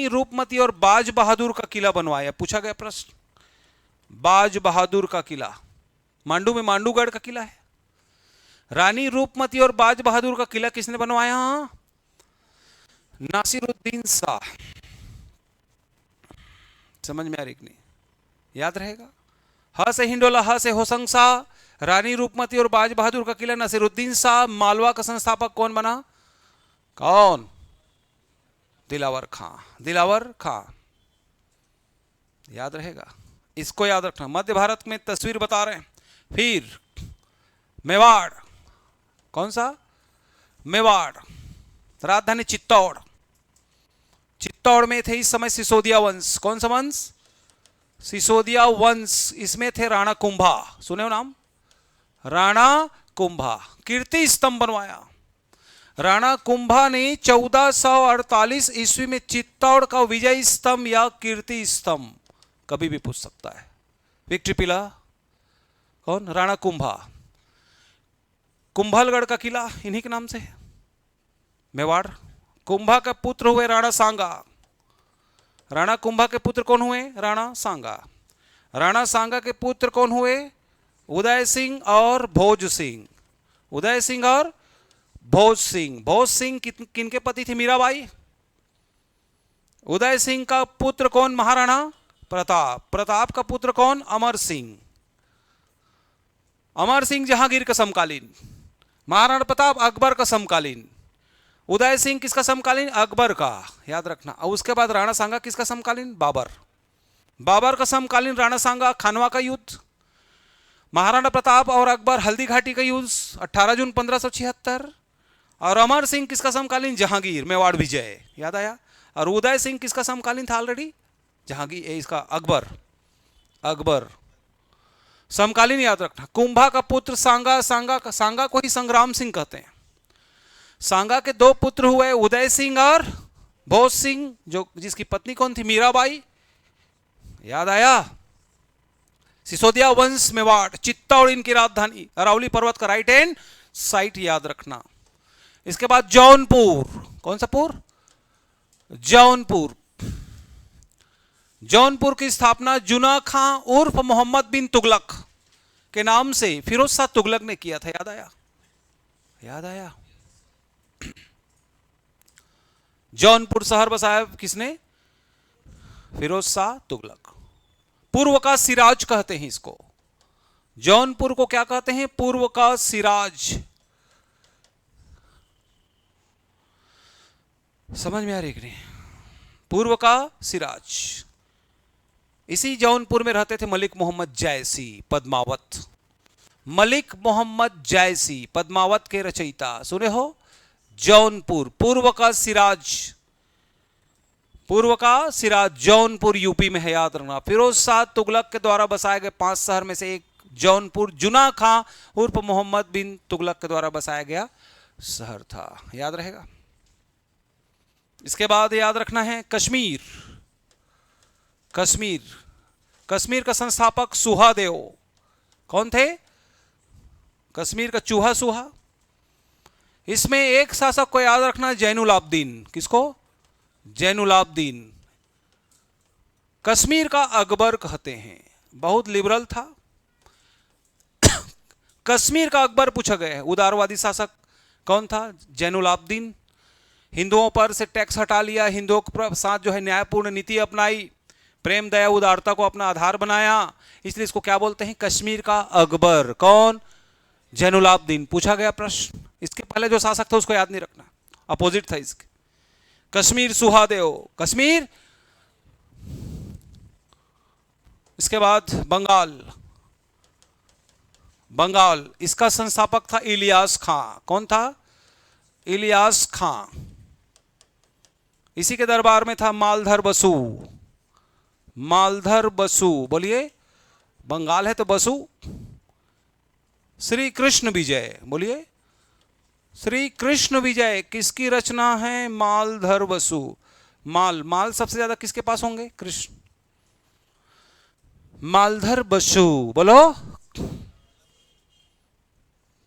रूपमती और बाज बहादुर का किला बनवाया। पूछा गया प्रश्न। बाज बहादुर का किला मांडू में, मांडूगढ़ का किला है। रानी रूपमती और बाज बहादुर का किला किसने बनवाया? नासिरुद्दीन शाह। समझ में आ रही कि नहीं? याद रहेगा। ह से हिंडोला, ह से होशंग शाह, रानी रूपमती और बाज बहादुर का किला, नासिरुद्दीन शाह। मालवा का संस्थापक कौन बना? कौन? दिलावर खां। दिलावर खां याद रहेगा। इसको याद रखना। मध्य भारत में तस्वीर बता रहे हैं। फिर मेवाड़। कौन सा? मेवाड़। राजधानी चित्तौड़। चित्तौड़ में थे इस समय सिसोदिया वंश। कौन सा वंश? सिसोदिया वंश। इसमें थे राणा कुंभा। सुने हो नाम? राणा कुंभा। कीर्ति स्तंभ बनवाया। राणा कुंभा ने 1448 ईस्वी में चित्तौड़ का विजय स्तंभ या कीर्ति स्तंभ, कभी भी पूछ सकता है। विक्ट्री पिला। कौन? राणा कुंभा। कुंभलगढ़ का किला इन्हीं के नाम से है, मेवाड़। कुंभा का पुत्र हुए राणा सांगा। राणा कुंभा के पुत्र कौन हुए? राणा सांगा। राणा सांगा के पुत्र कौन हुए? उदय सिंह और भोज सिंह। उदय सिंह और भोज सिंह। भोज सिंह किनके पति थे? मीराबाई। उदय सिंह का पुत्र कौन? महाराणा प्रताप। प्रताप का पुत्र कौन? अमर सिंह। अमर सिंह जहांगीर का समकालीन। महाराणा प्रताप अकबर का समकालीन। उदय सिंह किसका समकालीन? अकबर का, याद रखना। और उसके बाद राणा सांगा किसका समकालीन? बाबर। बाबर का समकालीन राणा सांगा, खानवा का युद्ध। महाराणा प्रताप और अकबर, हल्दी घाटी का युद्ध 18 जून 1576। और अमर सिंह किसका समकालीन? जहांगीर, मेवाड़ विजय, याद आया। और उदय सिंह किसका समकालीन था? ऑलरेडी जहांगीर, इसका अकबर। अकबर समकालीन, याद रखना। कुंभा का पुत्र सांगा। सांगा को ही संग्राम सिंह कहते हैं। सांगा के दो पुत्र हुए, उदय सिंह और भोज सिंह, जो जिसकी पत्नी कौन थी? मीराबाई, याद आया। सिसोदिया वंश, मेवाड़, चित्तौड़ इनकी राजधानी, अरावली पर्वत का राइट हैंड साइट, याद रखना। इसके बाद जौनपुर, कौन सा पुर? जौनपुर। जौनपुर की स्थापना जुना खां उर्फ मोहम्मद बिन तुगलक के नाम से फिरोज शाह तुगलक ने किया था, याद आया। याद आया। जौनपुर शहर बसाया किसने? फिरोज शाह तुगलक। पूर्व का सिराज कहते हैं इसको। जौनपुर को क्या कहते हैं? पूर्व का सिराज। समझ में आ रही कि नहीं? पूर्व का सिराज। इसी जौनपुर में रहते थे मलिक मोहम्मद जैसी, पद्मावत। मलिक मोहम्मद जैसी, पद्मावत के रचयिता, सुने हो? जौनपुर, पूर्व का सिराज। पूर्व का सिराज जौनपुर यूपी में है, याद रखना। फिरोज शाह तुगलक के द्वारा बसाए गए 5 शहर में से एक जौनपुर जुना खां उर्फ मोहम्मद बिन तुगलक के द्वारा बसाया गया शहर था, याद रहेगा। इसके बाद याद रखना है कश्मीर। कश्मीर, कश्मीर का संस्थापक सुहादेव। कौन थे? कश्मीर का चूहा सुहा। इसमें एक शासक को याद रखना, जैनुल आबदीन। किसको? जैनुल आबदीन। कश्मीर का अकबर कहते हैं, बहुत लिबरल था। कश्मीर का अकबर पूछा गया है। उदारवादी शासक कौन था? जैनुल आबदीन। हिंदुओं पर से टैक्स हटा लिया, हिंदुओं के साथ जो है न्यायपूर्ण नीति अपनाई, प्रेम दया उदारता को अपना आधार बनाया, इसलिए इसको क्या बोलते हैं? कश्मीर का अकबर। कौन? जैनुल आबदीन। पूछा गया प्रश्न। इसके पहले जो शासक था उसको याद नहीं रखना, अपोजिट था इसके। कश्मीर सुहादेव, कश्मीर। इसके बाद बंगाल। बंगाल, इसका संस्थापक था इलियास खां। कौन था? इलियास खां। इसी के दरबार में था मालधर बसु। मालधर बसु, बोलिए। बंगाल है तो बसु। श्री कृष्ण विजय, बोलिए। श्री कृष्ण विजय किसकी रचना है? मालधर बसु। माल, माल सबसे ज्यादा किसके पास होंगे? कृष्ण। मालधर बसु, बोलो।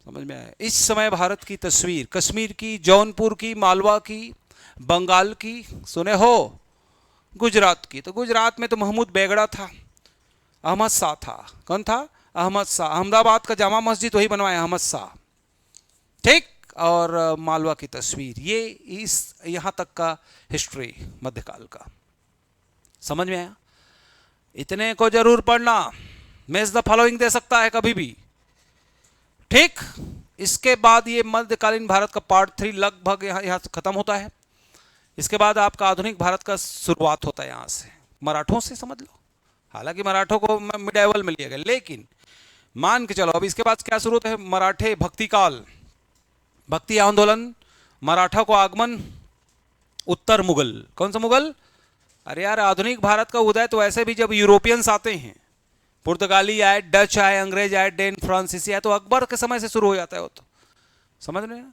समझ में आया? इस समय भारत की तस्वीर, कश्मीर की, जौनपुर की, मालवा की, बंगाल की, सुने हो? गुजरात की। तो गुजरात में तो महमूद बेगड़ा था, अहमद शाह था। कौन था? अहमद शाह। अहमदाबाद का जामा मस्जिद वही बनवाया, अहमद शाह। ठीक। और मालवा की तस्वीर, ये इस यहां तक का हिस्ट्री मध्यकाल का। समझ में आया? इतने को जरूर पढ़ना। मैच द फॉलोइंग दे सकता है कभी भी। ठीक। इसके बाद ये मध्यकालीन भारत का पार्ट 3 लगभग यहां से खत्म होता है। इसके बाद आपका आधुनिक भारत का शुरुआत होता है यहां से, मराठों से, समझ लो। हालांकि मराठों को मिडाइवल में लिया गया, लेकिन मान के चलो अब इसके बाद क्या शुरू होता है? मराठे भक्ति काल, भक्ति आंदोलन, मराठा को आगमन, उत्तर मुगल। कौन सा मुगल? अरे यार, आधुनिक भारत का उदय तो ऐसे भी जब यूरोपियंस आते हैं, पुर्तगाली आए, डच आए, अंग्रेज आए, डेन फ्रांसीसी आए, तो अकबर के समय से शुरू हो जाता है वो तो। समझ रहे हैं?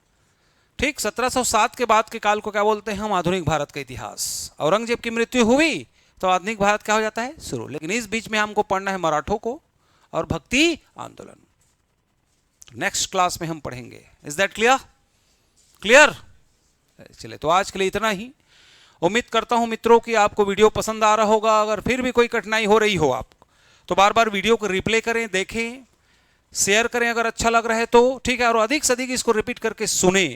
ठीक। 1707 के बाद के काल को क्या बोलते हैं हम? आधुनिक भारत का इतिहास। औरंगजेब की मृत्यु हुई तो आधुनिक भारत क्या हो जाता है? शुरू। लेकिन इस बीच में हमको पढ़ना है मराठों को और भक्ति आंदोलन। नेक्स्ट क्लास में हम पढ़ेंगे। Is that clear? क्लियर? चलिए, तो आज के लिए इतना ही। उम्मीद करता हूं मित्रों कि आपको वीडियो पसंद आ रहा होगा। अगर फिर भी कोई कठिनाई हो रही हो आपको, तो बार बार वीडियो को रिप्ले करें, देखें, शेयर करें अगर अच्छा लग रहा है तो, ठीक है। और अधिक से अधिक इसको रिपीट करके सुने।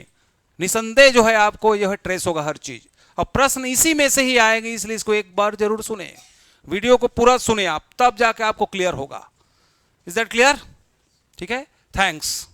निसंदेह जो है आपको यह ट्रेस होगा हर चीज। और प्रश्न इसी में से ही आएंगे, इसलिए इसको एक बार जरूर सुने, वीडियो को पूरा सुने आप, तब जाके आपको क्लियर होगा। Is that clear? ठीक है, थैंक्स।